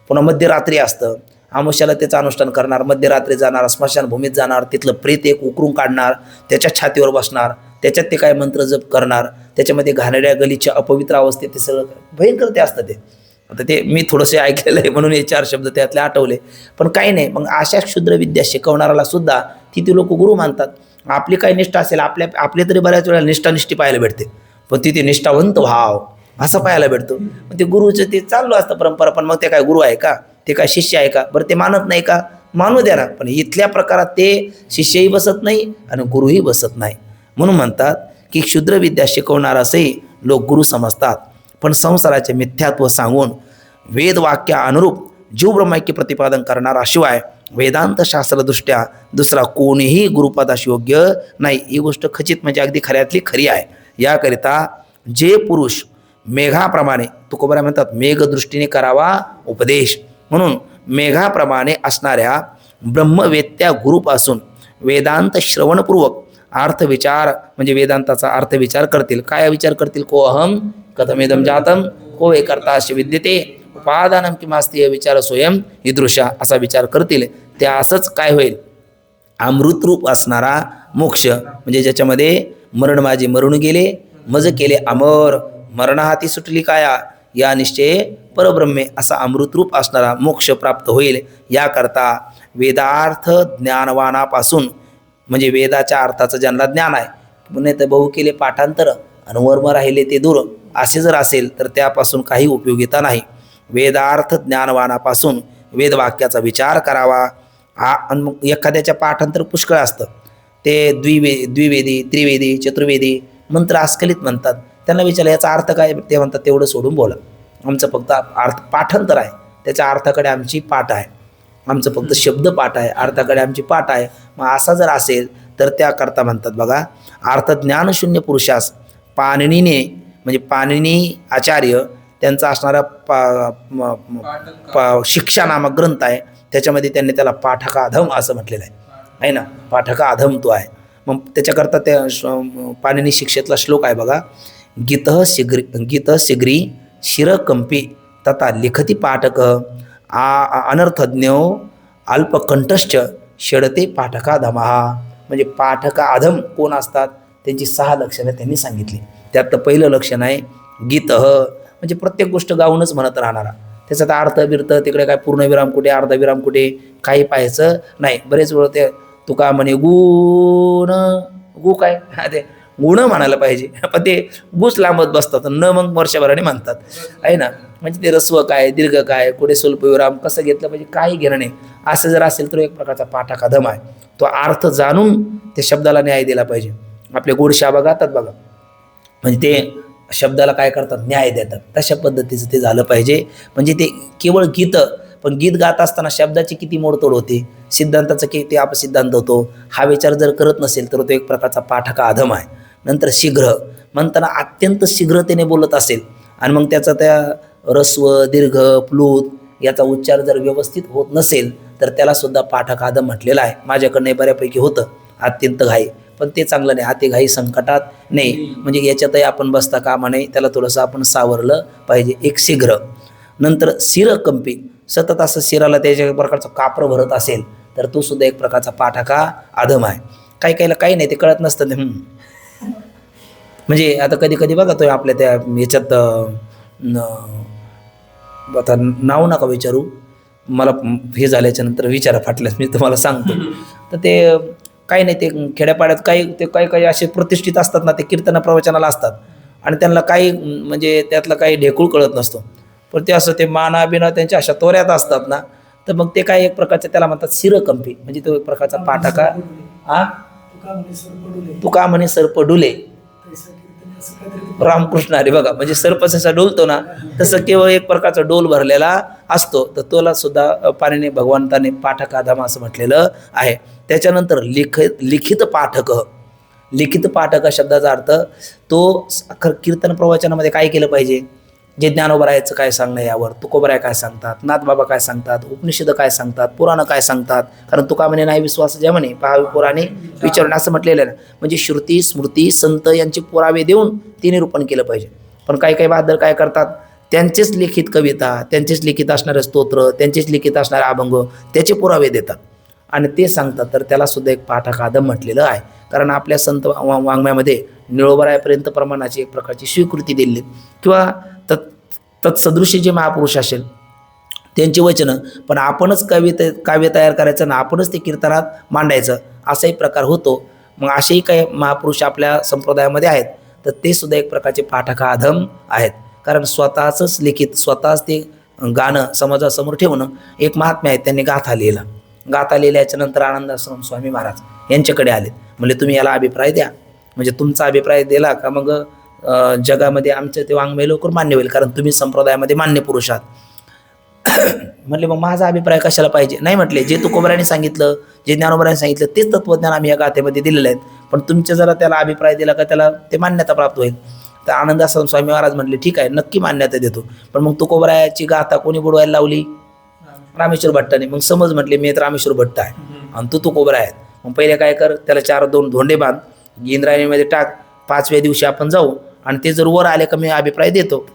पुन्हा मध्यरात्री असतं. आमोशाला त्याचं अनुष्ठान करणार, मध्यरात्री जाणार, स्मशानभूमीत जाणार, तिथलं प्रेत एक उकरून काढणार, त्याच्या छातीवर बसणार, त्याच्यात ते काय मंत्र जप करणार, त्याच्यामध्ये घाणेरड्या गलीच्या अपवित्र अवस्थेत ते सगळं भयंकर ते असतं. ते आता ते मी थोडंसं ऐकलेलं आहे म्हणून हे 4 शब्द त्यातले आठवले. पण काही नाही, मग अशा क्षुद्रविद्या शिकवणाऱ्याला सुद्धा ती लोक गुरु मानतात. आपली काही निष्ठा असेल, आपले तरी बऱ्याच वेळेला निष्ठानिष्ठी पाहायला भेटते, पण तिथे निष्ठावंत भाव असा पाहायला भेटतो. मग ते गुरुचं ते चालू असतं परंपरा. पण मग ते काय गुरु आहे का, ते काय शिष्य आहे का? बरं ते मानत नाही का, मानू द्या ना. पण इथल्या प्रकारात ते शिष्यही बसत नाही आणि गुरुही बसत नाही. म्हणून म्हणतात की क्षुद्रविद्या शिकवणारासही लोक गुरु समजतात, पण संसाराचे मिथ्यात्व सांगून वेदवाक्य अनुरूप जीव ब्रह्मैक्य प्रतिपादन करणारा शिवाय वेदांत शास्त्रदृष्ट्या दुसरा कोणीही गुरुपदास योग्य नाही. ही गोष्ट खचित म्हणजे अगदी खऱ्यातली खरी आहे. याकरिता जे पुरुष मेघाप्रमाणे, तुकोबरा म्हणतात मेघदृष्टीने करावा उपदेश, म्हणून मेघाप्रमाणे असणाऱ्या ब्रह्मवेत्या गुरुपासून वेदांत श्रवणपूर्वक अर्थविचार म्हणजे वेदांताचा अर्थविचार करतील. काय विचार करतील? को अहम कथमेदम जातम को हे करता असे विद्यते उपादानम किमास्ती विचार स्वयं ईदृशा, असा विचार करतील. त्या असंच काय होईल? अमृतरूप असणारा मोक्ष म्हणजे ज्याच्यामध्ये मरण माझे मरून गेले, मज केले अमर, मरणाहाती सुटली काया, या निश्चय परब्रह्मे, असा अमृतरूप असणारा मोक्ष प्राप्त होईल. याकरता वेदार्थ ज्ञानवानापासून म्हणजे वेदाच्या अर्थाचं ज्यांना ज्ञान आहे, पुणे तर बहु केले पाठांतर आणि वर्म राहिले ते दूर, असे जर असेल तर त्यापासून काही उपयोगिता नाही. वेदार्थ ज्ञानवानापासून वेदवाक्याचा विचार करावा. आणि मग एखाद्याच्या पाठांतर पुष्कळ असतं, ते द्विवेदी, त्रिवेदी, चतुर्वेदी मंत्र आस्खलित म्हणतात. त्यांना विचारलं याचा अर्थ काय? ते म्हणतात तेवढं सोडून बोला, आमचं फक्त अर्थ पाठांतर आहे, त्याच्या अर्थाकडे आमची पाठ आहे, आमचं फक्त शब्द पाठ आहे, अर्थाकडे आमची पाठ आहे. मग असा जर असेल तर त्याकरता म्हणतात बघा, अर्थज्ञानशून्य पुरुषास पाणिनीने म्हणजे पाणिनी आचार्य त्यांचा असणारा शिक्षा नामक ग्रंथ आहे, त्याच्यामध्ये त्यांनी त्याला पाठकाधम असं म्हटलेलं आहे ना, पाठकाधम तो आहे. मग त्याच्याकरता त्या पाणिनी शिक्षेतला श्लोक आहे बघा, गीत शिग्री शिरकंपी तथा लिखती पाठक अनर्थज्ञो अल्पकंठश्च षडते पाठकाधमहा. म्हणजे पाठकाधम कोण असतात त्यांची 6 लक्षणं त्यांनी सांगितली. त्यात पहिलं लक्षण आहे गीत, म्हणजे प्रत्येक गोष्ट गाऊनच म्हणत राहणारा, त्याचा अर्थ बिर्थ तिकडे काय पूर्णविराम कुठे अर्धविराम कुठे काही पाहायचं नाही. बरेच वेळ ते तुका म्हणे गुण गु काय ते गुण म्हणायला पाहिजे, पण ते गुस लांबत बसतात न मग वर्षभराने म्हणतात आहे ना. म्हणजे ते रस्व काय दीर्घ काय कुठे स्वल्पविराम कसं घेतलं पाहिजे काही घेणं नाही. असं जर असेल तर एक प्रकारचा पाठक अधम आहे. तो अर्थ जाणून त्या शब्दाला न्याय दिला पाहिजे. आपले गोड शाबा गातात बघा, म्हणजे ते शब्दाला काय करतात, न्याय देतात. तशा पद्धतीचं ते झालं पाहिजे. म्हणजे ते केवळ गीत, पण गीत गात असताना शब्दाची किती मोडतोड होते, सिद्धांताचा किती अपसिद्धांत होतो, हा विचार जर करत नसेल तर तो एक प्रकारचा पाठक अधम आहे. नंतर शीघ्र म्हणताना अत्यंत शीघ्रतेने बोलत असेल आणि मग त्याचा त्या ऱ्हस्व दीर्घ प्लुत याचा उच्चार जर व्यवस्थित होत नसेल तर त्याला सुद्धा पाठक अधम म्हटलेलं आहे. माझ्याकडनं बऱ्यापैकी होतं अत्यंत घाई, पण ते चांगलं नाही. अति घाई संकटात नाही, म्हणजे याच्यातही आपण बसता कामा नये, त्याला थोडंसं आपण सावरलं पाहिजे. एक शीघ्र. नंतर शिरकंपी, सतत असं शिराला त्याच्या प्रकारचं कापरं भरत असेल तर तो सुद्धा एक प्रकारचा पाठका अधम आहे. काही काहीला काही नाही, ते कळत नसतं. म्हणजे आता कधी कधी बघा तो आपल्या त्या याच्यात आता नाव नका विचारू, मला हे झाल्याच्या नंतर विचारा फाटल्यास मी तुम्हाला सांगतो. तर ते काही नाही, ते खेड्यापाड्यात काही असे प्रतिष्ठित असतात ना, ते कीर्तन प्रवचनाला असतात आणि त्यांना काही म्हणजे त्यातलं काही ढेकूळ कळत नसतो, पण ते असं ते माना बिना त्यांच्या अशा तोऱ्यात असतात ना, तर मग ते काय एक प्रकारचे त्याला म्हणतात शिरकंपी. म्हणजे तो एक प्रकारचा पाठका. तुका म्हणे सर्प डुले, रामकृष्ण हरी. बघा, म्हणजे सर्प जसा डोलतो ना तसं केवळ एक प्रकारचा डोल भरलेला असतो, तर तोला सुद्धा पाणीने भगवंताने पाठक अधम असं म्हटलेलं आहे. त्याच्यानंतर लिखित पाठक. लिखित पाठक शब्दाचा अर्थ तो कीर्तन प्रवचनामध्ये काय केलं पाहिजे, जे ज्ञानोबरायाचं काय सांगणं यावर, तुकोबराय काय सांगतात, नाथबाबा काय सांगतात, उपनिषद काय सांगतात, पुराणं काय सांगतात. कारण तुका म्हणे नाही विश्वास ज्या म्हणे पहावे पुराणे विचारून असं म्हटलेलं आहे. म्हणजे श्रुती स्मृती संत यांचे पुरावे देऊन ते निरूपण केलं पाहिजे. पण काही बहादर काय करतात, त्यांचेच लिखित कविता, त्यांचेच लिखित असणारे स्तोत्र, त्यांचेच लिखित असणारे अभंग त्याचे पुरावे देतात आणि ते सांगतात, तर त्याला सुद्धा एक पाठक अधम म्हटलेलं आहे. कारण आपल्या संत वाङ्मयामध्ये निळोबरायापर्यंत प्रमाणाची एक प्रकारची स्वीकृती दिली, किंवा तत्सदृशी जे महापुरुष असेल त्यांची वचनं, पण आपणच काव्य तयार करायचं ना, आपणच ते कीर्तनात मांडायचं असाही प्रकार होतो. मग असेही काही महापुरुष आपल्या संप्रदायामध्ये आहेत, तर ते सुद्धा एक प्रकारचे पाठका अधम आहेत. कारण स्वतःच लिखित, स्वतःच ते गाणं समाजासमोर ठेवणं एक महात्म्य आहे. त्यांनी गाथा लिहिला. गाथा लिहिल्याच्या नंतर आनंदाश्रम स्वामी महाराज यांच्याकडे आले, म्हणजे तुम्ही याला अभिप्राय द्या. म्हणजे तुमचा अभिप्राय दिला का मग जगामध्ये आमचं ते वाङ्मय लवकर मान्य होईल, कारण तुम्ही संप्रदायामध्ये मान्य पुरुष आहात. म्हटले मग माझा अभिप्राय कशाला पाहिजे. नाही म्हटले, जे तुकोबरायांनी सांगितलं, जे ज्ञानोबरायांनी सांगितलं तेच तत्वज्ञान आम्ही या गाथेमध्ये दिलेलं आहेत, पण तुमच्या जरा त्याला अभिप्राय दिला का त्याला ते मान्यता प्राप्त होईल. तर आनंदाश्रम स्वामी महाराज म्हटले ठीक आहे, नक्की मान्यता देतो, पण मग तुकोबरायाची गाथा कोणी बुडवायला लावली, रामेश्वर भट्टाने. मग समज म्हटले मी तर रामेश्वर भट्ट आहे आणि तू तुकोबराय आहे, मग पहिले काय कर, त्याला 4-2 धोंडे बांध, इंद्रायणीमध्ये टाक, 5व्या दिवशी आपण जाऊ आणि ते जर वर आले का मी अभिप्राय देतो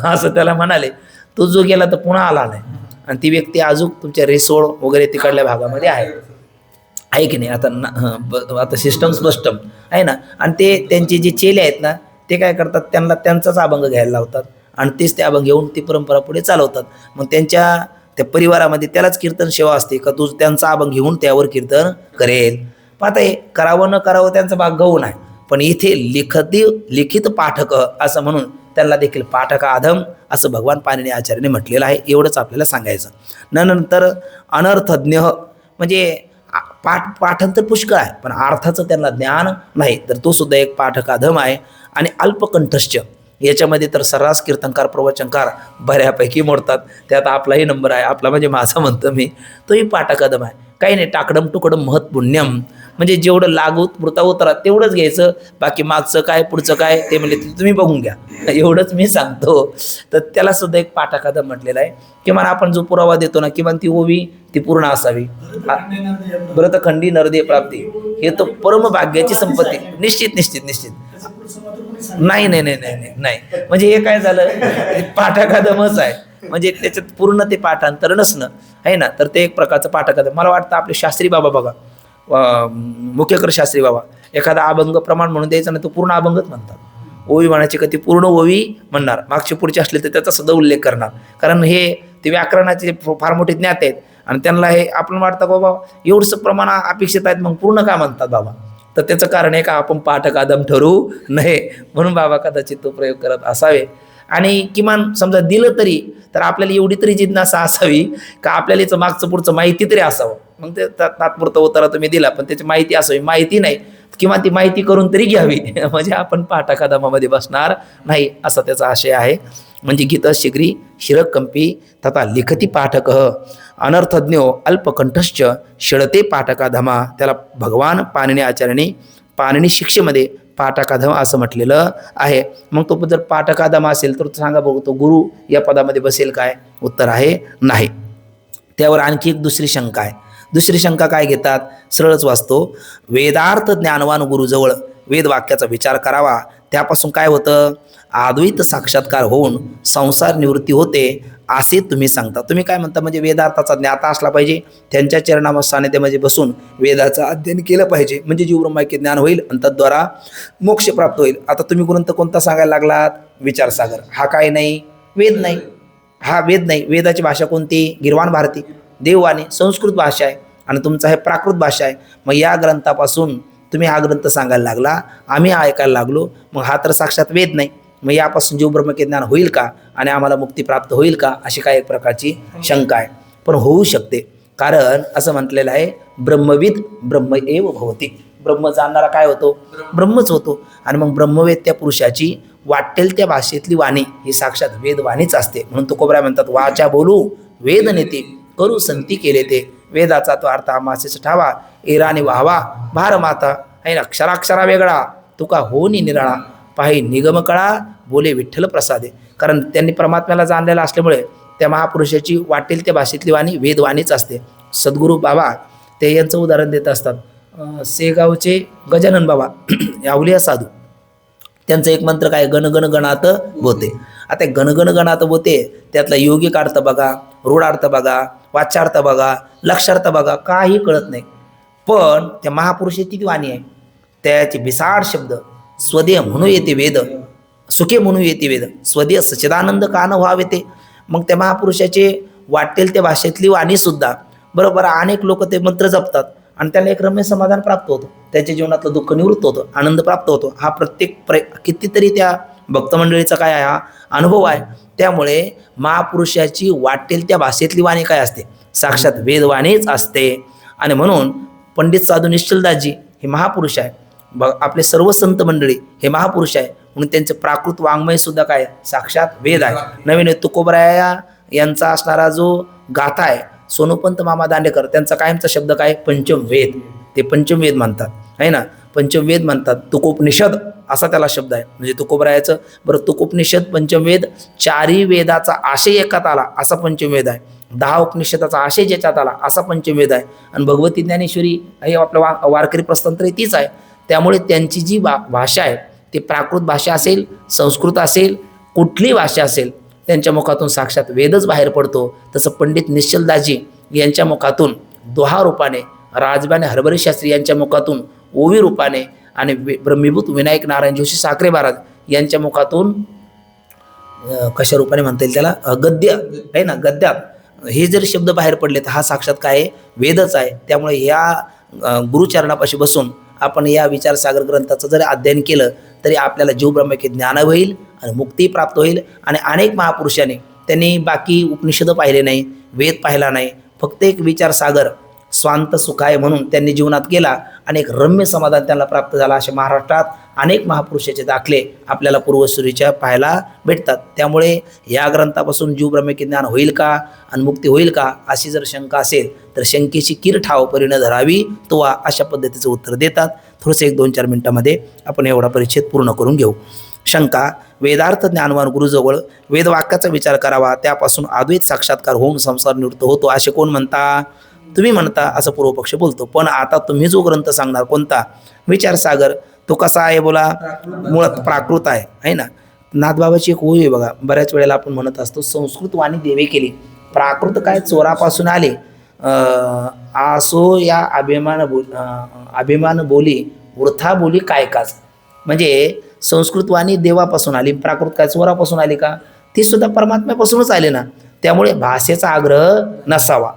असं त्याला म्हणाले. तो जो गेला तर पुन्हा आला नाही, आणि ती व्यक्ती अजून तुमच्या रिसोड वगैरे तिकडल्या भागामध्ये आहे की नाही. आता सिस्टम स्पष्ट आहे ना. आणि ते त्यांचे जे चेले आहेत ना, ते काय करतात, त्यांना त्यांचाच अभंग घ्यायला लावतात आणि तेच ते अभंग घेऊन ती परंपरा पुढे चालवतात. मग त्यांच्या त्या परिवारामध्ये त्यालाच कीर्तन सेवा असते का तू त्यांचा अभंग घेऊन त्यावर कीर्तन करेल. पण आता हे करावं न करावं त्यांचा भाग गौण आहे, पण इथे लिखित पाठक असं म्हणून त्यांना देखील पाठक अधम असं भगवान पाणिनी आचार्याने म्हटलेलं आहे. एवढंच आपल्याला सांगायचं. नंतर अनर्थज्ञ, म्हणजे पाठांतर पुष्कळ आहे पण अर्थाचं त्यांना ज्ञान नाही, तर तो सुद्धा एक पाठक अधम आहे. आणि अल्पकंठश्च, याच्यामध्ये तर सर्रास कीर्तनकार प्रवचनकार बऱ्यापैकी मोडतात. त्यात आपलाही नंबर आहे, आपला म्हणजे माझा म्हणतो मी, तोही पाठक अधम आहे. काही नाही, टाकडम टुकडम महत् पुण्यम, म्हणजे जेवढं लागू पुरता उतरा तेवढंच घ्यायचं, बाकी मागचं काय पुढचं काय ते म्हणजे तुम्ही बघून घ्या, एवढंच मी सांगतो. तर त्याला सुद्धा एक पाठक अधम म्हटलेला आहे. किमान आपण जो पुरावा देतो ना, किमान ती ओवी ती पूर्ण असावी. व्रतखंडी नरदेह प्राप्ती, हे तर परम भाग्याची संपत्ती. निश्चित नाही, म्हणजे हे काय झालं, पाठक अधमच आहे. म्हणजे त्याच्यात पूर्ण ते पाठांतर नसणं आहे ना, तर ते एक प्रकारचं पाठक अधम. मला वाटतं आपले शास्त्री बाबा बघा, मुख्यकर शास्त्री बाबा, एखादा अभंग प्रमाण म्हणून द्यायचा ना, तो पूर्ण अभंगच म्हणतात. ओवी म्हणायची का ती पूर्ण ओवी म्हणणार, मागची पुढची असली तर त्याचा सुद्धा उल्लेख करणार. कारण हे ते व्याकरणाचे फार मोठे ज्ञात आहेत आणि त्यांना हे आपण वाटतं बाबा एवढंसं प्रमाण अपेक्षित आहेत, मग पूर्ण का म्हणतात बाबा. तर त्याचं कारण आहे का आपण पाठक अधम ठरवू नये, म्हणून बाबा कदाचित तो प्रयोग करत असावे. आणि किमान समजा दिलं तरी तर आपल्याला एवढी तरी जिज्ञासा असावी का आपल्याला याचं मागचं पुढचं माहिती तरी असावं. मग ते तात्पुरता उतारा तुम्ही दिला पण त्याची माहिती असावी, माहिती नाही किंवा ती माहिती करून तरी घ्यावी म्हणजे आपण पाठकादमामध्ये बसणार नाही असा त्याचा आशय आहे. म्हणजे गीत शीघ्री शिरकंपी तथा लिखती पाठक अनर्थज्ञो अल्पकंठश्च शिळते पाठकाधमा. त्याला भगवान पाणिनी आचार्याने पाणिनी शिक्षेमध्ये पाठकाधम असं म्हटलेलं आहे. मग तो जर पाठकाधम असेल तर सांगा बघू तो गुरु या पदामध्ये बसेल काय? उत्तर आहे नाही. त्यावर आणखी एक दुसरी शंका आहे. दुसरी शंका काय घेतात? सरळच वाचतो. वेदार्थ ज्ञानवान गुरुजवळ वेद वाक्याचा विचार करावा, त्यापासून काय होतं? अद्वैत साक्षात्कार होऊन संसार निवृत्ती होते असे तुम्ही सांगता. तुम्ही काय म्हणता? म्हणजे वेदार्थाचा ज्ञाता असला पाहिजे, त्यांच्या चरणाम सानिध्यामध्ये बसून वेदाचं अध्ययन केलं पाहिजे, म्हणजे जीवब्रह्मैक्य ज्ञान होईल आणि तद्वारा मोक्ष प्राप्त होईल. आता तुम्ही ग्रंथ कोणता सांगायला लागलात? विचारसागर. हा काय नाही? वेद नाही. हा वेद नाही. वेदाची भाषा कोणती? गीर्वाण भारती देववाणी संस्कृत भाषा आहे आणि तुमचा हे प्राकृत भाषा आहे. मग या ग्रंथापासून तुम्ही हा ग्रंथ सांगायला लागला, आम्ही ऐकायला लागलो, मग हा तर साक्षात वेद नाही. मग यापासून जीवब्रह्मैक्य ज्ञान होईल का आणि आम्हाला मुक्ती प्राप्त होईल का? अशी काय एक प्रकारची शंका आहे. पण होऊ शकते, कारण असं म्हटलेलं आहे ब्रह्मविद ब्रह्म एव भवती. ब्रह्म जाणणारा काय होतो? ब्रह्मच होतो. आणि मग ब्रह्मवेद त्या पुरुषाची वाटेल त्या भाषेतली वाणी ही साक्षात वेदवाणीच असते. म्हणून तुकोबराय म्हणतात, वाचा बोलू वेद नेते करू संती केले ते. वेदाचा तो अर्थ मासेच ठावा एराने व्हावा भार माता आहे ना. अक्षराक्षरा वेगळा तुका होनी निराळा पाही निगम कळा बोले विठ्ठल प्रसादे. कारण त्यांनी परमात्म्याला जाणलेलं असल्यामुळे त्या महापुरुषाची वाटेल त्या भाषेतली वाणी वेदवाणीच असते. सद्गुरू बाबा ते यांचं उदाहरण देत असतात. सेगावचे गजानन बाबा यावलिया साधू, त्यांचं एक मंत्र काय? गणगण गणात बोते. आता गणगण गणात बोते त्यातला योगिक अर्थ बघा, रूढार्थ बघा, वाच्यार्थ बघा, लक्षार्थ बघा, काही कळत नाही. पण त्या महापुरुषाची ती वाणी आहे, त्याचे बिसाड शब्द स्वदेह म्हणू येते वेद, सुखे म्हणू येते वेद, स्वदेह सच्चिदानंद कान व्हावे ते. मग त्या महापुरुषाचे वाटेल त्या भाषेतली वाणी सुद्धा बरोबर अनेक लोक ते मंत्र जपतात आणि त्याला एक रम्य समाधान प्राप्त होतं, त्याच्या जीवनातलं दुःख निवृत्त होतं, आनंद प्राप्त होतो. हा प्रत्येक कितीतरी त्या भक्तमंडळीचा काय हा अनुभव आहे. त्यामुळे महापुरुषाची वाटेल त्या भाषेतली वाणी काय असते? साक्षात वेदवाणीच असते. आणि म्हणून पंडित साधू निश्चलदासजी हे महापुरुष आहे, आपले सर्व संत मंडळी हे महापुरुष आहे, म्हणून त्यांचे प्राकृत वाङ्मय सुद्धा काय? साक्षात वेद आहे. नवीन तुकोबराया यांचा असणारा जो गाथा आहे, सोनोपंत मामा दांडेकर त्यांचा कायमचा शब्द काय? पंचमवेद. ते पंचमवेद म्हणतात आहे ना, पंचमवेद म्हणतात. तुकोपनिषद असा त्याला शब्द आहे. म्हणजे तुकोबरायाचं बरं तुकोपनिषद पंचमवेद, चारी वेदाचा आशय एकात आला असा पंचमवेद आहे. 10 उपनिषदाचा आशय ज्याच्यात आला असा पंचमवेद आहे. आणि भगवती ज्ञानेश्वरी हे आपलं वारकरी प्रस्थांतर तीच आहे. त्यामुळे त्यांची जी भाषा आहे ती प्राकृत भाषा असेल, संस्कृत असेल, कुठली भाषा असेल, त्यांच्या मुखातून साक्षात वेदच बाहेर पडतो. तसं पंडित निश्चलदासजी यांच्या मुखातून दोहा रूपाने, राजबाने हरभरी शास्त्री यांच्या मुखातून ओवी रूपाने आणि ब्रह्मीभूत विनायक नारायण जोशी साखरे महाराज यांच्या मुखातून कशा रूपाने म्हणता येईल त्याला? गद्य आहे ना, गद्यात हे जर शब्द बाहेर पडले तर हा साक्षात काय आहे? वेदच आहे. त्यामुळे या गुरुचरणापाशी बसून आपण या विचारसागर ग्रंथाचं जर अध्ययन केलं तरी आपल्याला जीवब्रह्मैक्य ज्ञान होईल आणि मुक्ती प्राप्त होईल. आणि अनेक महापुरुषांनी त्यांनी बाकी उपनिषद पाहिले नाही, वेद पाहिला नाही, फक्त एक विचारसागर स्वांत सुखाय म्हणून त्यांनी जीवनात गेला आणि एक रम्य समाधान त्यांना प्राप्त झाला. असे महाराष्ट्रात अनेक महापुरुषाचे दाखले आपल्याला पूर्वसुरीच्या पाहायला भेटतात. त्यामुळे या ग्रंथापासून जीवब्रह्मैक्य ज्ञान होईल का आणि मुक्ती होईल का अशी जर शंका असेल तर शंकेची कीर ठाव परीनं धरावी तो अशा पद्धतीचं उत्तर देतात. थोडंसं 1-2-4 मिनिटामध्ये आपण एवढा परिच्छेद पूर्ण करून घेऊ. शंका: वेदार्थ ज्ञानवान गुरुजवळ वेदवाक्याचा विचार करावा, त्यापासून अद्वैत साक्षात्कार होऊन संसार निवृत्त होतो असे कोण म्हणता? तुम्ही म्हणता असं पूर्वपक्ष बोलतो. पण आता तुम्ही जो ग्रंथ सांगणार कोणता? विचारसागर. तो कसा आहे बोला? मुळात प्राकृत आहे ना. नाथबाबाची एक ओवी आहे बघा, बऱ्याच वेळेला आपण म्हणत असतो संस्कृत वाणी देवे केली, प्राकृत काय चोरापासून आले, आसो या अभिमान बोली वृथा बोली काय काच. म्हणजे संस्कृत वाणी देवापासून आली, प्राकृत काय चोरापासून आली का? ती सुद्धा परमात्म्यापासूनच आली ना. त्यामुळे भाषेचा आग्रह नसावा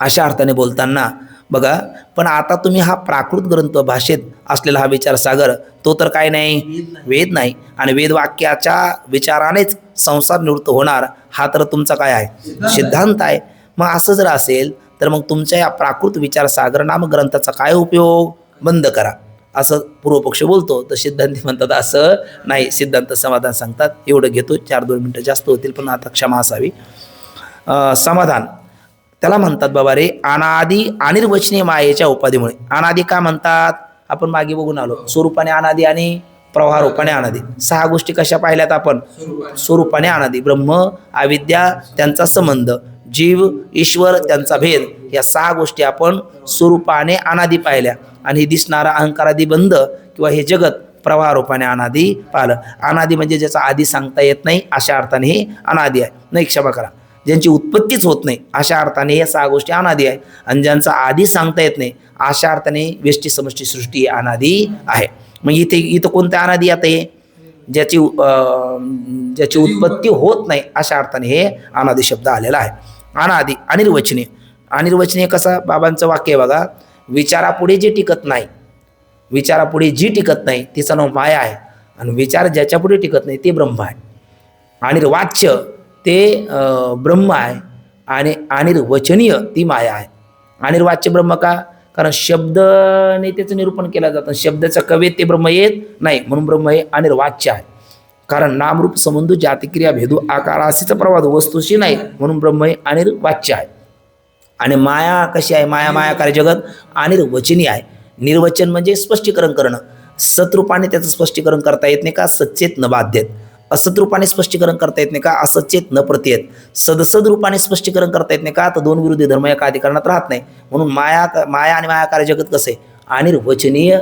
अशा अर्थाने बोलताना बघा. पण आता तुम्ही हा प्राकृत ग्रंथ भाषेत असलेला हा विचारसागर तो तर काय नाही, वेद नाही. आणि वेदवाक्याच्या विचारानेच संसार निवृत्त होणार हा तर तुमचा काय आहे, सिद्धांत आहे. मग असं जर असेल तर मग तुमच्या या प्राकृत विचारसागर नाम ग्रंथाचा काय उपयोग, बंद करा असं पूर्वपक्ष बोलतो. तर सिद्धांती म्हणतात असं नाही, सिद्धांत समाधान सांगतात. एवढं घेतो, 4-2 मिनटं जास्त होतील पण आता क्षमा असावी. समाधान त्याला म्हणतात बाबा रे अनादी अनिर्वचनीय मायेच्या उपाधीमुळे. अनादी का म्हणतात, आपण मागे बघून आलो. स्वरूपाने अनादी आणि प्रवाह रूपाने अनादी. 6 गोष्टी कशा पाहिल्यात आपण, स्वरूपाने अनादी. ब्रह्म, अविद्या त्यांचा संबंध, जीव, ईश्वर त्यांचा भेद, या 6 गोष्टी आपण स्वरूपाने अनादी पाहिल्या. आणि हे दिसणारा अहंकारादी बंध किंवा हे जगत प्रवाह रूपाने अनादी पाहिलं. अनादी म्हणजे ज्याचा आधी सांगता येत नाही अशा अर्थाने हे अनादी आहे. नाही, क्षमा करा, ज्यांची उत्पत्तीच होत नाही अशा अर्थाने या 6 गोष्टी अनादी आहे. आणि ज्यांचा आधी सांगता येत नाही अशा अर्थाने व्यष्टी समष्टी सृष्टी ही अनादी आहे. मग इथं कोणत्या अनादी आता हे ज्याची उत्पत्ती होत नाही अशा अर्थाने हे अनादी शब्द आलेला आहे. अनादी अनिर्वचनीय. अनिर्वचनीय कसा, बाबांचं वाक्य आहे बघा, विचारापुढे जे टिकत नाही, विचारापुढे जी टिकत नाही तिचं नाव माया आहे. आणि विचार ज्याच्यापुढे टिकत नाही ते ब्रह्म आहे. अनिर्वाच्य ते ब्रह्म आहे आणि अनिर्वचनीय ती माया आहे. अनिर्वाच्य ब्रह्म का, कारण शब्दने त्याचं निरूपण केलं जातं. शब्दाचं कवेत ते ब्रह्म येत नाही म्हणून ब्रह्म हे अनिर्वाच्य आहे. कारण नामरूप संबंध जातिक्रिया भेदू आकार अशीचा प्रवाद वस्तूशी नाही म्हणून ब्रह्म हे अनिर्वाच्य आहे. आणि माया कशी आहे, मायाकारी जगत अनिर्वचनीय आहे. निर्वचन म्हणजे स्पष्टीकरण करणं. सतरूपाने त्याचं स्पष्टीकरण करता येत नाही का, सच्चेत न बाध्यत. असतरूपाने स्पष्टीकरण करता येत नाही का, असचेत न प्रत्येत. सदसद रूपाने स्पष्टीकरण करता येत नाही का, तर 2 विरोधी धर्म एका अधिकरणात राहत नाही. म्हणून माया आणि मायाकारी जगत कसं आहे, अनिर्वचनीय.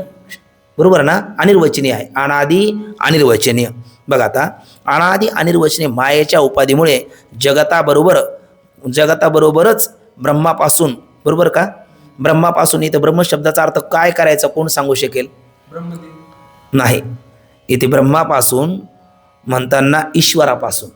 बरोबर ना, अनिर्वचनीय आहे. अनादी अनिर्वचनीय. बघा आता, अनादी अनिर्वचनीय मायेच्या उपाधीमुळे जगताबरोबरच ब्रह्मापासून, बरोबर का, ब्रह्मापासून. इथं ब्रह्म शब्दाचा अर्थ काय करायचा कोण सांगू शकेल, नाही. इथे ब्रह्मापासून म्हणताना ईश्वरापासून.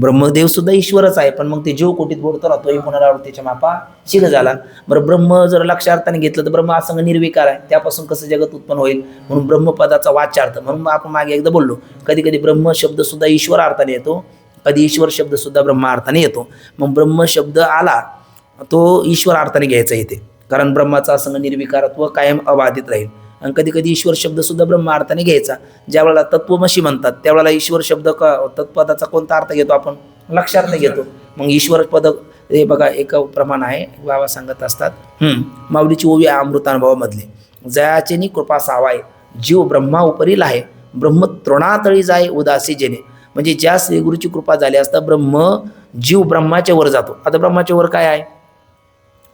ब्रह्मदेव सुद्धा ईश्वरच आहे, पण मग ते जीव कोटीत बोलतो राहतो हे पुनरावृत्तीच्या मापा शिग झाला. बरं, ब्रह्म जर लक्षार्थाने घेतलं तर ब्रह्म असंग निर्विकार आहे, त्यापासून कसं जगत उत्पन्न होईल, म्हणून ब्रह्मपदाचा वाच्यार्थ. म्हणून आपण मागे एकदा बोललो, कधी कधी ब्रह्म शब्द सुद्धा ईश्वर अर्थाने येतो, कधी ईश्वर शब्द सुद्धा ब्रह्म अर्थाने येतो. मग ब्रह्म शब्द आला तो ईश्वर अर्थाने घ्यायचा येते, कारण ब्रह्माचा असंग निर्विकारत्व कायम अबाधित राहील. आणि कधी कधी ईश्वर शब्द सुद्धा ब्रह्म अर्थाने घ्यायचा. ज्यावेळेला तत्वमशी म्हणतात त्यावेळेला ईश्वर शब्द तत्पदाचा कोणता अर्थ घेतो आपण, लक्षार्थ घेतो. मग ईश्वर पद हे बघा एक प्रमाण आहे, बाबा सांगत असतात. माऊलीची ओवी आहे अमृतानुभवामधली. जयाचेनी कृपा सावाय जीव ब्रह्मा उपरील आहे, ब्रह्म तृणातळी जाय उदासी जेणे. म्हणजे ज्या श्रीगुरूची कृपा झाली असता जीव ब्रह्माच्या वर जातो. आता ब्रह्माच्या वर काय आहे,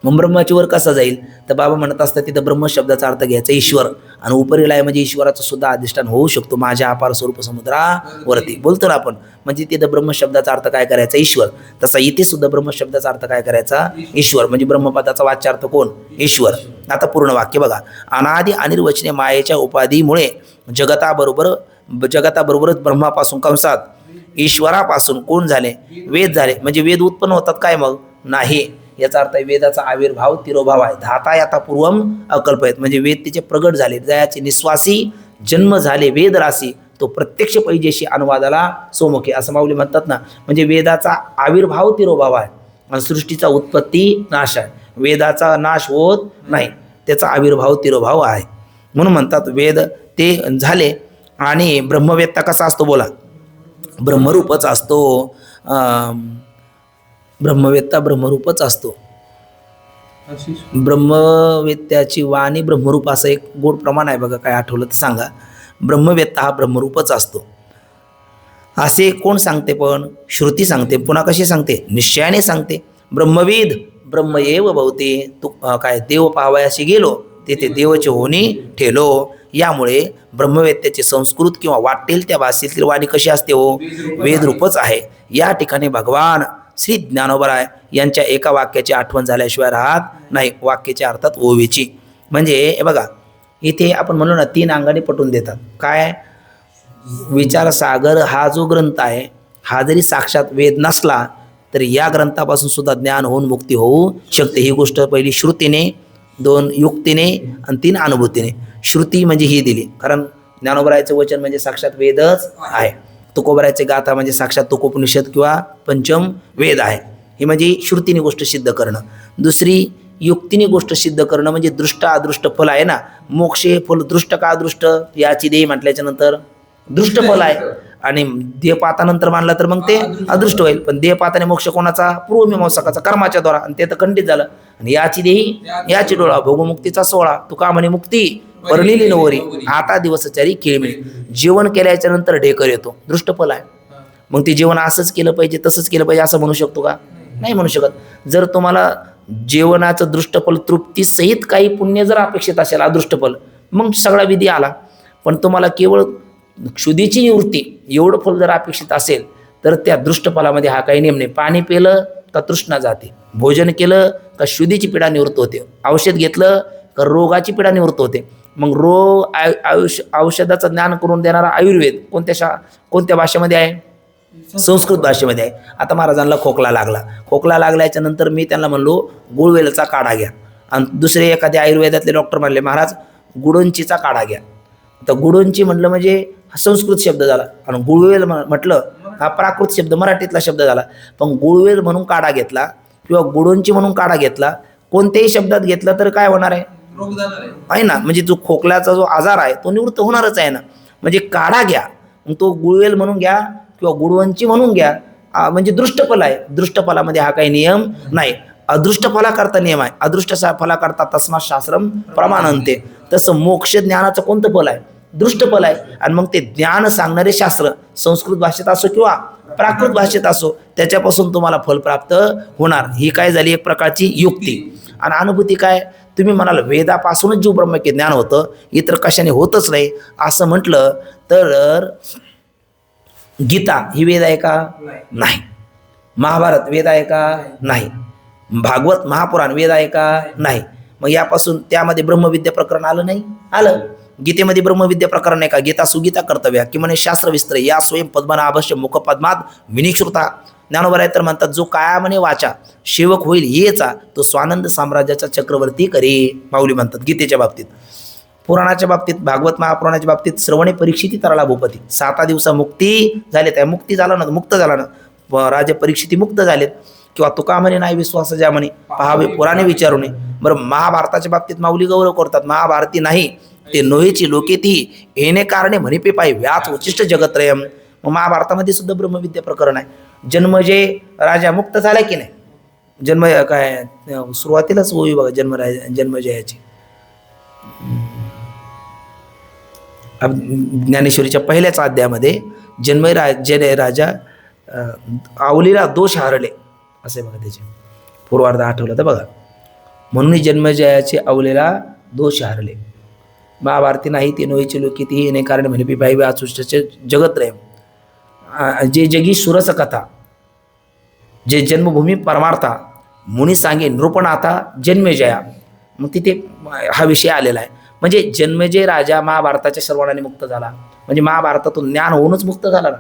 मग ब्रह्माच्या वर कसा जाईल, तर बाबा म्हणत असतात तिथं ब्रह्म शब्दाचा अर्थ घ्यायचा ईश्वर. आणि उपरीला आहे म्हणजे ईश्वराचं सुद्धा अधिष्ठान होऊ शकतो माझ्या अपार स्वरूप समुद्रावरती, बोलतो ना आपण. म्हणजे तिथं ब्रह्म शब्दाचा अर्थ काय करायचा, ईश्वर. तसा इथे सुद्धा ब्रह्म शब्दाचा अर्थ काय करायचा, ईश्वर. म्हणजे ब्रह्मपदाचा वाच्यार्थ कोण, ईश्वर. आता पूर्ण वाक्य बघा. अनादी अनिर्वचनीय मायेच्या उपाधीमुळे जगताबरोबरच ब्रह्मापासून कंसात ईश्वरापासून कोण झाले, वेद झाले. म्हणजे वेद उत्पन्न होतात काय, मग नाही. याचा अर्थ वेदाचा आविर्भाव तिरोभाव आहे. धाता याता पूर्वम अकल्पयत. म्हणजे वेद तिचे प्रगट झाले, जयाचे निश्वासी जन्म झाले वेद राशी, तो प्रत्यक्ष पैजेशी अनुवादाला सोमुखे असं माऊली म्हणतात ना. म्हणजे वेदाचा आविर्भाव तिरोभाव आहे आणि सृष्टीचा उत्पत्ती नाश आहे. वेदाचा नाश होत नाही, त्याचा आविर्भाव तिरोभाव आहे. म्हणून म्हणतात वेद ते झाले. आणि ब्रह्मवेत्ता कसा असतो बोला, ब्रह्मरूपच असतो. ब्रह्मवेत्ता ब्रह्मरूपच असतो. ब्रह्मवेत्त्याची वाणी ब्रह्मरूप असं एक गोड प्रमाण आहे बघा, काय आठवलं तर सांगा. ब्रह्मवेत्ता हा ब्रह्मरूपच असतो असे कोण सांगते, पण श्रुती सांगते. पुन्हा कशी सांगते, निश्चयाने सांगते. ब्रह्मविद ब्रह्मएव भवते. तू काय देव पाहावयाशी गेलो तेथे देवचे होणी ठेलो. यामुळे ब्रह्मवेत्त्याची संस्कृत किंवा वाटेल त्या भाषेतील वाणी कशी असते हो, वेदरूपच आहे. या ठिकाणी भगवान श्री ज्ञानोबराय यांच्या एका वाक्याची आठवण झाल्याशिवाय राहत नाही, वाक्याच्या अर्थात ओवीची. म्हणजे हे बघा, इथे आपण म्हणलो ना 3 अंगाने पटवून देतात. काय, विचारसागर हा जो ग्रंथ आहे हा जरी साक्षात वेद नसला तरी या ग्रंथापासून सुद्धा ज्ञान होऊन मुक्ती होऊ शकते. ही गोष्ट पहिली श्रुतीने 2 युक्तीने आणि 3 अनुभूतीने. श्रुती म्हणजे ही दिली, कारण ज्ञानोबरायचं वचन म्हणजे साक्षात वेदच आहे. तुकोबरायचे गाथा म्हणजे साक्षात तुकोपनिषद किंवा पंचम वेद आहे. ही म्हणजे श्रुतीने गोष्ट सिद्ध करणं. दुसरी युक्तीने गोष्ट सिद्ध करणं म्हणजे दृष्ट अदृष्ट फल आहे ना. मोक्ष हे फल दृष्ट का अदृष्ट याची देही म्हटल्याच्या नंतर दृष्ट फल आहे, आणि देहपातानंतर मानलं तर मग ते अदृष्ट होईल. पण देहपाताने मोक्ष कोणाचा? पूर्वमीमांसकाचा, कर्माच्या द्वारा, आणि ते तर खंडित झालं. आणि याची देही याची डोळा, भोगमुक्तीचा सोहळा. तुका म्हणे मुक्ती परलिली नवरी, आता दिवसचारी खेळमिळे. जेवण केल्याच्या नंतर ढेकर येतो, दृष्टफल आहे. मग ते जेवण असंच केलं पाहिजे तसंच केलं पाहिजे असं म्हणू शकतो का? नाही म्हणू शकत. जर तुम्हाला जेवणाचं दृष्टफल तृप्तीसहित काही पुण्य जर अपेक्षित असेल, अदृष्टफल, मग सगळा विधी आला. पण तुम्हाला केवळ क्षुधीची निवृत्ती एवढं फल जर अपेक्षित असेल तर त्या दृष्टफलामध्ये हा काही नियम नाही. पाणी पिलं का तृष्णा जाते, भोजन केलं का शुद्धीची पीडा निवृत्त होते, औषध घेतलं का रोगाची पीडा निवृत्त होते. मग औषधाचं ज्ञान करून देणारा आयुर्वेद कोणत्या भाषेमध्ये आहे? संस्कृत भाषेमध्ये आहे. आता महाराजांना खोकला लागल्याच्या नंतर मी त्यांना म्हणलो गुळवेलचा काढा घ्या, आणि दुसरे एखादे आयुर्वेदातले डॉक्टर म्हणले महाराज गुडोंचीचा काढा घ्या. तर गुडोंची म्हटलं म्हणजे हा संस्कृत शब्द झाला, आणि गुळवेल म्हटलं हा प्राकृत शब्द मराठीतला शब्द झाला. पण गुळवेल म्हणून काढा घेतला किंवा गुडोंची म्हणून काढा घेतला, कोणत्याही शब्दात घेतला तर काय होणार आहे ना. म्हणजे जो खोकल्याचा जो आजार आहे तो निवृत्त होणारच आहे ना. म्हणजे काढा घ्या, मग तो गुळवेल म्हणून घ्या किंवा गुडवंची म्हणून घ्या, म्हणजे दृष्टफल आहे. दृष्टफलामध्ये हा काही नियम नाही. अदृष्ट फलाकरता नियम आहे. अदृष्ट फलाकरता तस्मात् शास्त्रम प्रमाणन्ते. तसं मोक्ष ज्ञानाचं कोणतं फल आहे? दृष्टफल आहे. आणि मग ते ज्ञान सांगणारे शास्त्र संस्कृत भाषेत असो किंवा प्राकृत भाषेत असो त्याच्यापासून तुम्हाला फल प्राप्त होणार. ही काय झाली? एक प्रकारची युक्ती. आणि अनुभूती काय? तुम्ही म्हणाल वेदापासूनच जीव ब्रह्मके ज्ञान होतं, इतर कशाने होतच नाही असं म्हटलं तर गीता ही वेद आहे का? नाही. महाभारत वेद आहे का? नाही. भागवत महापुराण वेद आहे का? नाही. मग यापासून त्यामध्ये ब्रह्मविद्या प्रकरण आलं नाही? आलं. गीतेमध्ये ब्रह्मविद्या प्रकरण आहे का? गीता सुगीता कर्तव्या की म्हणे शास्त्र विस्तर या स्वयं पद्मना अवश्य मुखपद्मात विनिश्रुता. ज्ञानोबराय तर म्हणतात जो काया म्हणे वाचा सेवक होईल येचा, तो स्वानंद साम्राज्याचा चक्रवर्ती करे. माऊली म्हणतात गीतेच्या बाबतीत. पुराणाच्या बाबतीत, भागवत महापुराणाच्या बाबतीत श्रवणे परीक्षिती तरला भूपती. 7 दिवसा मुक्ती झाले, त्या मुक्ती झाला ना, मुक्त झाला ना, राजे परीक्षिती मुक्त झालेत. किंवा तुका म्हणे नाही विश्वास ज्या म्हणे पहावे पुराणे विचारू नये. बरं, महाभारताच्या बाबतीत माऊली गौरव करतात, महाभारती नाही ते नोहेची लोकेती येणे कारणे म्हणे पे पाय व्याच उचिष्ट जगत्रयम. मग महाभारतामध्ये सुद्धा ब्रह्मविद्या प्रकरण आहे. जन्मजय राजा मुक्त झाला की नाही? जन्म काय सुरुवातीलाच होई बघा जन्मजयाची. ज्ञानेश्वरीच्या पहिल्याच अध्यायामध्ये जन्मजय राजा आवलीला दोष हारले असे बघा, त्याचे पूर्वार्ध आठवलं तर बघा. म्हणून जन्मजयाचे आवलीला दोष हारले. महाभारती नाही ते नोईचे लोकी ती येणे कारण म्हणे पी बाई वाचुष्टाचे जगत रे. जे जगी सुरस कथा जे जन्मभूमी परमार्था मुनी सांगे नृपणाथा जन्मजया. मग तिथे हा विषय आलेला आहे. म्हणजे जन्मजय राजा महाभारताच्या श्रवणाने मुक्त झाला, म्हणजे महाभारतातून ज्ञान होऊनच मुक्त झाला ना.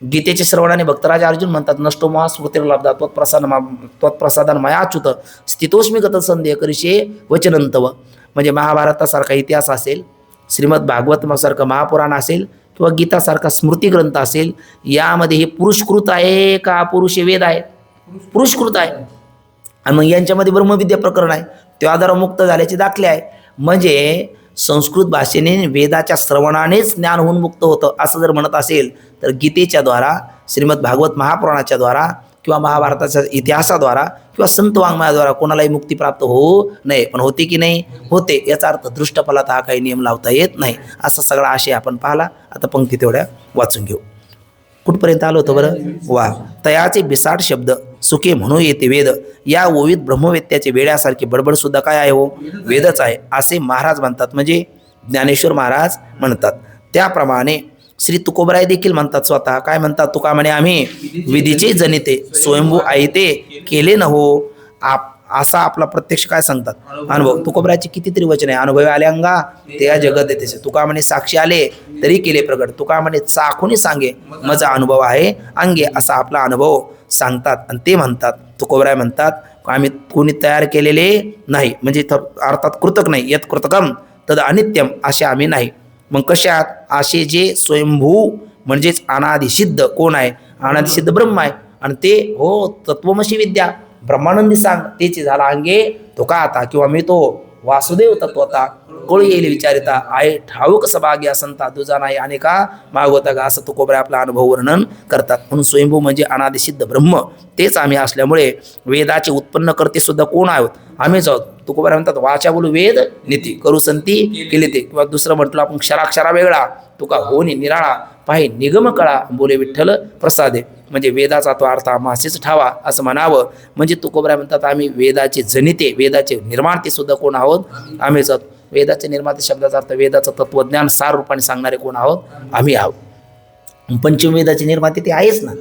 गीतेच्या श्रवणाने भक्तराज अर्जुन म्हणतात नष्टो महा स्मृतिर्लब्धा त्वत्प्रसादान मयाच्युत स्थितोस्मी गत संदेह करिषे वचनंतव. म्हणजे महाभारतासारखा इतिहास असेल, श्रीमद भागवतसारखं महापुराण असेल किंवा गीतासारखा स्मृतिग्रंथ असेल, यामध्ये हे पुरुषकृत आहे का पुरुष वेद आहे? पुरुषकृत आहे. आणि मग यांच्यामध्ये ब्रह्मविद्या प्रकरण आहे, त्या आधार मुक्त झाल्याचे दाखले आहे. म्हणजे संस्कृत भाषेने वेदाच्या श्रवणानेच ज्ञान होऊन मुक्त होतं असं जर म्हणत असेल तर गीतेच्या द्वारा, श्रीमद भागवत महापुराणाच्या द्वारा किंवा महाभारताच्या इतिहासाद्वारा किंवा संत वाङ्मयाद्वारा कोणालाही मुक्ती प्राप्त होऊ नये. पण होते की नाही? होते. याचा अर्थ दृष्टफलात हा काही नियम लावता येत नाही. असा सगळा आशय आपण पाहिला. आता पंक्ती तेवढ्या वाचून घेऊ. कुठपर्यंत आलो होतं बरं? वा तयाचे बिसाट शब्द सुखे म्हणू येते वेद, या ओवीत ब्रह्मवेत्याचे वेड्यासारखे बडबड सुद्धा काय आहे हो? वेदच आहे असे महाराज म्हणतात. म्हणजे ज्ञानेश्वर महाराज म्हणतात. त्याप्रमाणे श्री तुकोबराय देखील म्हणतात. स्वतः काय म्हणतात? तुका म्हणे आम्ही विधीचे जनिते स्वयंभू आयते केले न हो. असा आपला प्रत्यक्ष काय सांगतात? अनुभव. तुकोबरायचे कितीतरी वचन आहे. अनुभव आले अंगा ते जगत येते. तुका म्हणे साक्षी आले तरी केले प्रगट. तुका म्हणे चाखून सांगे माझा अनुभव आहे अंगे, असा आपला अनुभव सांगतात. आणि ते म्हणतात, तुकोबराय म्हणतात आम्ही कोणी तयार केलेले नाही, म्हणजे अर्थात कृतक नाही, यत कृतकम तद अनित्यम असे आम्ही नाही. मग कशात? असे जे स्वयंभू म्हणजेच अनादिसिद्ध कोण आहे? अनादिसिद्ध ब्रह्म आहे. आणि ते हो तत्वमसी विद्या ब्रह्मानंदी सांग तेची झाला अंगे तो का आता, किंवा मी तो वासुदेव तत्वता कळू येईल विचारिता आहे ठाऊक सभाग्या संता तुझा नाही आणि का मागवता का, असं तुकोबरे आपला अनुभव वर्णन करतात. म्हणून स्वयंभू म्हणजे अनादिसिद्ध ब्रह्म तेच आम्ही असल्यामुळे वेदाचे उत्पन्न करते सुद्धा कोण आहोत? आम्हीच आहोत. तुकोबरे म्हणतात वाचा बोलू वेद नीती करू संती केली ते. किंवा दुसरं म्हटलं आपण क्षराक्षरा वेगळा तुका होनी निराळा पाहि निगम कळा बोले विठ्ठल प्रसादे, म्हणजे वेदाचा तो अर्थ मासेच ठावा असं म्हणावं. म्हणजे तुकोबरा म्हणतात आम्ही वेदाचे जनिते वेदाचे निर्माते सुद्धा कोण आहोत? आम्हीच आहोत. वेदाचे निर्माते शब्दाचा अर्थ वेदाचं तत्वज्ञान सार रूपाने सांगणारे कोण आहोत? आम्ही आहोत. पंचमवेदाचे निर्माते ते आहेच ना.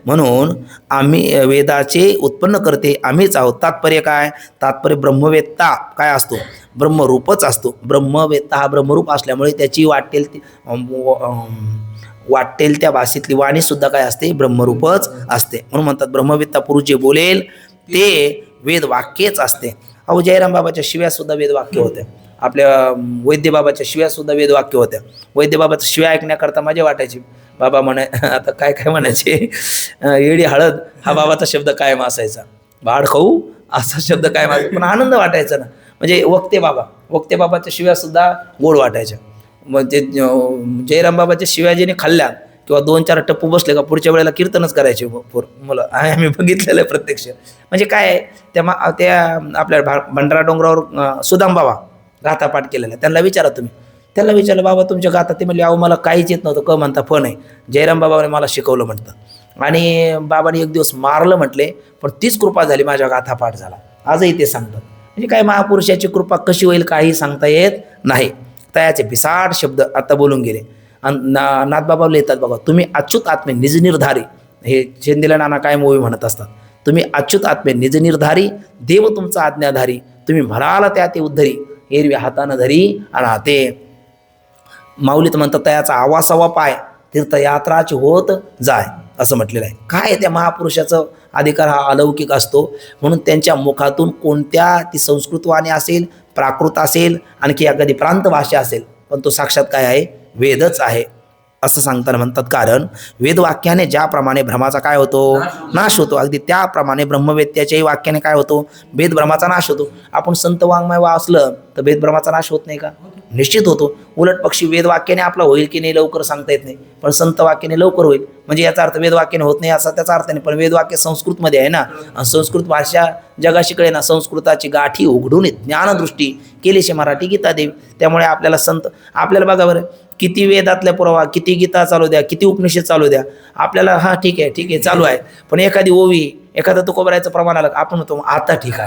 म्हणून आम्ही वेदाचे उत्पन्न करते आम्हीच आहोत. तात्पर्य काय? तात्पर्य ब्रह्मवेत्ता काय असतो? ब्रह्मरूपच असतो. ब्रह्मवेत्ता हा ब्रह्मरूप असल्यामुळे त्याची वाटेल त्या भाषेतली वाणी सुद्धा काय असते? ब्रह्मरूपच असते. म्हणून म्हणतात ब्रह्मवेत्ता पुरुष जे बोलेल ते वेद वाक्यच असते. अहो जयराम बाबाच्या शिव्या सुद्धा वेदवाक्य होत्या. आपल्या वैद्य बाबाच्या शिव्या सुद्धा वेदवाक्य होत्या. वैद्य बाबाच्या शिव्या ऐकण्याकरता मजा वाटायची. बाबा म्हणे आता काय काय म्हणायचे, येडी हळद हा बाबाचा शब्द कायम असायचा. भाड खाऊ असा शब्द कायम असायचा, पण आनंद वाटायचा ना. म्हणजे वक्ते बाबाच्या शिव्या सुद्धा गोड वाटायच्या. मग ते जयराम बाबाच्या शिव्या ज्याने खाल्ल्या किंवा 2-4 टप्पू बसले का पुढच्या वेळेला कीर्तनच करायचे मुलं. आम्ही बघितलेलं आहे प्रत्यक्ष. म्हणजे काय त्या आपल्या भंडारा डोंगरावर सुदाम बाबा गाथापाठ केलेला. त्यांना विचारा तुम्ही. त्यांना विचारलं बाबा तुमच्या गाथा, ते म्हणले अहो मला काहीच येत नव्हतं. म्हणता पण आहे जयराम बाबाने मला शिकवलं म्हणतं. आणि बाबाने एक दिवस मारलं म्हटले, पण तीच कृपा झाली माझ्या गाथापाठ झाला. आजही ते सांगतात. म्हणजे काय महापुरुषाची कृपा कशी होईल काही सांगता येत नाही. तयाचे पिसाट शब्द आता बोलून गेले. आणि नाथबाबा लिहितात बघा, तुम्ही अच्युत आत्मे निज निर्धारी, हे शेंदिला नाना काय मूवी म्हणत असतात, तुम्ही अच्युत आत्मे निज निर्धारी देव तुमचा आज्ञाधारी, तुम्ही म्हणाला त्या ते उद्धरी एरवी हातानं धरी आणि ते माऊलीत म्हणतात तयाचा आवासावा पाय तीर्थयात्राची होत जाय असं म्हटलेलं आहे. काय त्या महापुरुषाचं अधिकार हा अलौकिक असतो. म्हणून त्यांच्या मुखातून कोणत्या ती संस्कृत वाणी असेल, प्राकृत असेल, आणखी एखादी प्रांत भाषा असेल, पण तो साक्षात काय आहे? वेदच आहे असं सांगताना म्हणतात. कारण वेदवाक्याने ज्याप्रमाणे भ्रमाचा काय होतो? नाश होतो. अगदी त्याप्रमाणे ब्रह्मवेत्याच्याही वाक्याने काय होतो? भेदभ्रमाचा नाश होतो. आपण संत वाङ्मय वाचलं तर भेदभ्रमाचा नाश होत नाही का? निश्चित होतो. उलट पक्षी वेदवाक्याने आपला होईल की नाही लवकर सांगता येत नाही, पण संत वाक्याने लवकर होईल. म्हणजे याचा अर्थ वेदवाक्याने होत नाही असा त्याचा अर्थ नाही. पण वेदवाक्य संस्कृतमध्ये आहे ना, आणि संस्कृत भाषा जगाशी कळे ना. संस्कृताची गाठी उघडून ज्ञानदृष्टी केलीशी मराठी गीता देवी. त्यामुळे आपल्याला आपल्याला बघा बरं, किती वेदातल्या पुरावा, किती गीता चालू द्या, किती उपनिषद चालू द्या, आपल्याला हां ठीक आहे चालू आहे. पण एखादी ओवी, एखादं तुकोबरायचं प्रमाण आलं आपण होतो आता ठीक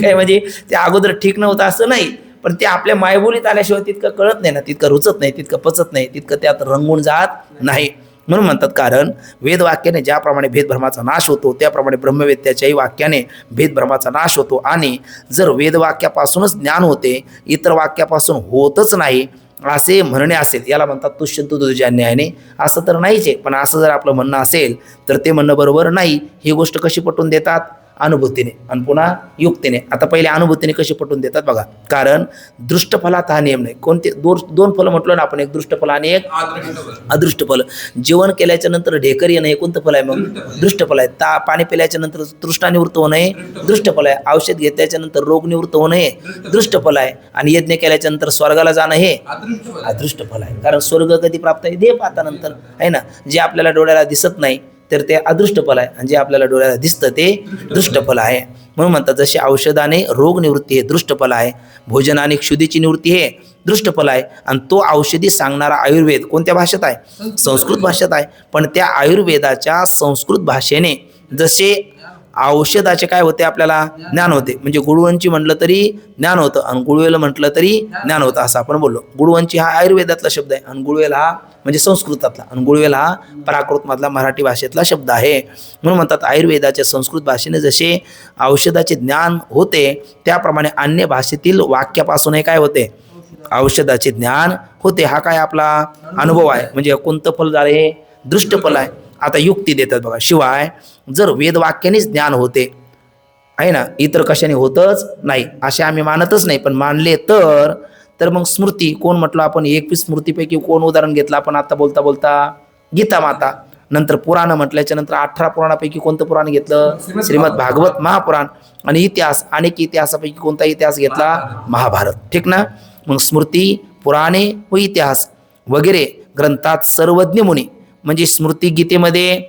आहे म्हणजे ते अगोदर ठीक नव्हतं असं नाही, पण ते आपल्या मायबोलीत आल्याशिवाय तितकं कळत नाही ना, तितकं रुचत नाही, तितकं पचत नाही, तितकं त्यात रंगून जात नाही. म्हणून म्हणतात कारण वेदवाक्याने ज्याप्रमाणे भेदभ्रमाचा नाश होतो त्याप्रमाणे ब्रह्मवेत्याच्याही वाक्याने भेदभ्रमाचा नाश होतो. आणि जर वेदवाक्यापासूनच ज्ञान होते, इतर वाक्यापासून होतच नाही असे म्हणणे असेल, याला म्हणतात तुष्यंतु तुझ्या न्यायाने. असं तर नाहीच आहे, पण असं जर आपलं म्हणणं असेल तर ते म्हणणं बरोबर नाही. ही गोष्ट कशी पटवून देतात? अनुभूतीने आणि पुन्हा युक्तीने. आता पहिले अनुभूतीने कशी पटवून देतात बघा. कारण दृष्टफलात हा नियम नाही. कोणते? दोन फलं म्हटलं ना आपण, एक दृष्टफल आणि एक अदृष्टफल. जेवण केल्याच्या नंतर ढेकर येणं हे कोणतं फल आहे? मग दृष्टफल आहे. पाणी पिल्याच्या नंतर तृष्णा निवृत्त होणं हे दृष्टफल आहे. औषध घेतल्याच्या नंतर रोग निवृत्त होणं हे दृष्टफल आहे. आणि यज्ञ केल्याच्या नंतर स्वर्गाला जाणं हे अदृष्टफल आहे. कारण स्वर्ग कधी प्राप्त आहे? देह पाहतानंतर आहे ना. जे आपल्याला डोळ्याला दिसत नाही तर ते अदृष्टफल आहे, आणि जे आपल्याला डोळ्याला दिसतं ते दृष्टफल आहे. म्हणून म्हणतात जसे औषधाने रोग निवृत्ती हे दृष्टफल आहे, भोजनाने क्षुधीची निवृत्ती हे दृष्टफल आहे. आणि तो औषधी सांगणारा आयुर्वेद कोणत्या भाषेत आहे? संस्कृत भाषेत आहे. पण त्या आयुर्वेदाच्या संस्कृत भाषेने जसे औषधाचे काय होते? आपल्याला ज्ञान होते. म्हणजे गुळवंची म्हटलं तरी ज्ञान होतं, आणि गुळवेल म्हटलं तरी ज्ञान होतं असं आपण बोललो. गुळवंची हा आयुर्वेदातला शब्द आहे, आणि गुळवेल हा म्हणजे संस्कृतातला, आणि गुळवेल हा प्राकृतमधला मराठी भाषेतला शब्द आहे. म्हणून म्हणतात आयुर्वेदाच्या संस्कृत भाषेने जसे औषधाचे ज्ञान होते त्याप्रमाणे अन्य भाषेतील वाक्यापासूनही काय होते? औषधाचे ज्ञान होते. हा काय आपला अनुभव आहे. म्हणजे कोणतं फल झालं? हे दृष्टफल आहे. आता युक्ती देतात बघा. शिवाय जर वेदवाक्यानेच ज्ञान होते आहे ना, इतर कशाने होतच नाही असे आम्ही मानतच नाही. पण मानले तर मग स्मृती कोण म्हटलं आपण, 21 स्मृतीपैकी कोण उदाहरण घेतलं आपण आता बोलता बोलता, गीता माता. नंतर पुराण म्हटल्याच्या नंतर 18 पुराणापैकी कोणतं पुराण घेतलं, श्रीमद भागवत महापुराण. आणि इतिहास, अनेक इतिहासापैकी कोणता इतिहास घेतला, महाभारत. ठीक ना. मग स्मृती, पुराणे व इतिहास वगैरे ग्रंथात सर्वज्ञ मुनी, म्हणजे स्मृती गीतेमध्ये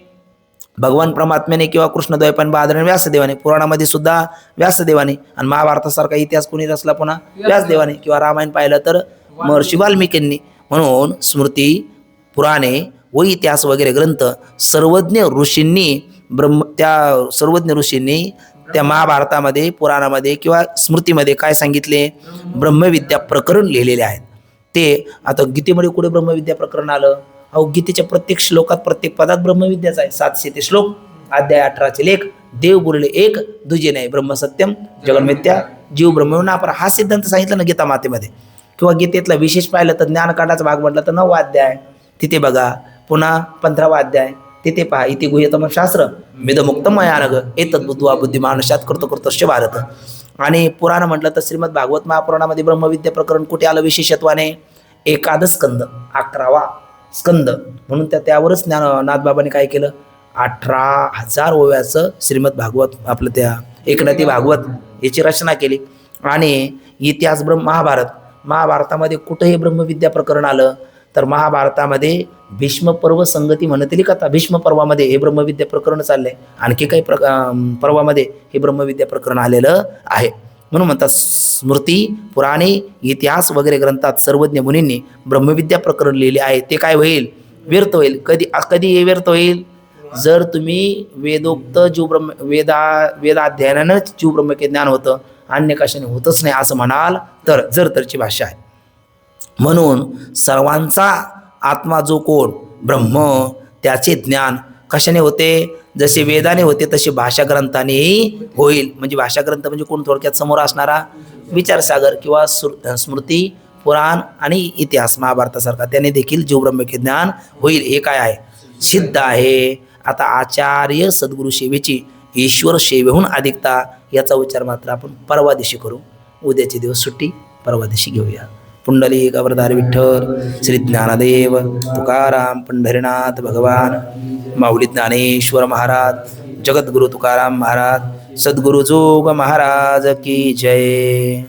भगवान परमात्म्याने किंवा कृष्णद्वैपायन बहादराने व्यासदेवाने, पुराणामध्ये सुद्धा व्यासदेवाने, आणि महाभारतासारखा इतिहास कोणी रचला पुन्हा व्यासदेवाने, किंवा रामायण पाहिलं तर महर्षी वाल्मिकींनी. म्हणून स्मृती, पुराणे व इतिहास वगैरे ग्रंथ सर्वज्ञ ऋषींनी त्या सर्वज्ञ ऋषींनी त्या महाभारतामध्ये, पुराणामध्ये किंवा स्मृतीमध्ये काय सांगितले, ब्रह्मविद्या प्रकरण लिहिलेले आहेत. ते आता गीतेमध्ये कुठे ब्रह्मविद्या प्रकरण आलं, अहो गीतेच्या प्रत्येक श्लोकात, प्रत्येक पदात ब्रह्मविद्याच आहे. 700 ते श्लोक, अध्याय 18 लेख, देव बोलले एक दुजे नाही, ब्रह्मसत्यम जगन्मिथ्या, जीव ब्रह्म नापर, हा सिद्धांत सांगितला ना गीता मातेमध्ये. किंवा गीतेतला विशेष पाहिलं तर ज्ञानकांडाचा भाग म्हटलं तर 9वा अध्याय तिथे बघा, पुन्हा 15वा अध्याय तिथे पहा, इथे गुह्यतम शास्त्र मेदमुक्त मयानग एतद् बुद्ध्वा बुद्धिमान शात करतो भारत. आणि पुराण म्हटलं तर श्रीमद भागवत महापुराणामध्ये ब्रह्मविद्या प्रकरण कुठे आलं विशेषत्वाने, एकादश स्कंद, 11वा स्कंद. म्हणून त्यावरच नाथबाबांनी काय केलं, 18,000 ओव्याचं श्रीमद भागवत आपलं त्या एकनाथी भागवत याची रचना केली. आणि इतिहास महाभारतामध्ये कुठेही ब्रह्मविद्या प्रकरण आलं तर महाभारतामध्ये भीष्म पर्व संगती म्हणतली कथा, भीष्म पर्वामध्ये हे ब्रह्मविद्या प्रकरण चाललंय. आणखी काही पर्वामध्ये हे ब्रह्मविद्या प्रकरण आलेलं आहे. म्हणून म्हणतात स्मृती, पुराणे, इतिहास वगैरे ग्रंथात सर्वज्ञ मुनींनी ब्रह्मविद्या प्रकरण लिहिले आहे. ते काय होईल, व्यर्थ होईल. कधी हे व्यर्थ होईल, जर तुम्ही वेदोक्त वेदाध्ययनानंच जीव ब्रह्मके ज्ञान होतं, अन्य कशाने होतच नाही असं म्हणाल तर, जर तरची भाषा आहे. म्हणून सर्वांचा आत्मा जो कोण ब्रह्म, त्याचे ज्ञान कशाने होते, जसे वेदाने होते तसे भाषा ग्रंथानेही होईल. म्हणजे भाषा ग्रंथ म्हणजे कोण, थोडक्यात समोर असणारा विचारसागर किंवा स्मृती, पुराण आणि इतिहास महाभारतासारखा, त्याने देखील जीवब्रह्मके ज्ञान होईल. हे काय आहे, सिद्ध आहे. आता आचार्य सद्गुरु सेवेची ईश्वर सेवेहून अधिकता याचा विचार मात्र आपण परवा दिवशी करू. उद्याचे दिवस सुट्टी, परवा दिवशी घेऊया. पुंडलिक अवरधार विठ्ठल, श्री ज्ञानदेव तुकाराम पंढरीनाथ भगवान, माऊली ज्ञानेश्वर महाराज, जगद्गुरु तुकाराम महाराज, सद्गुरु जोग महाराज की जय.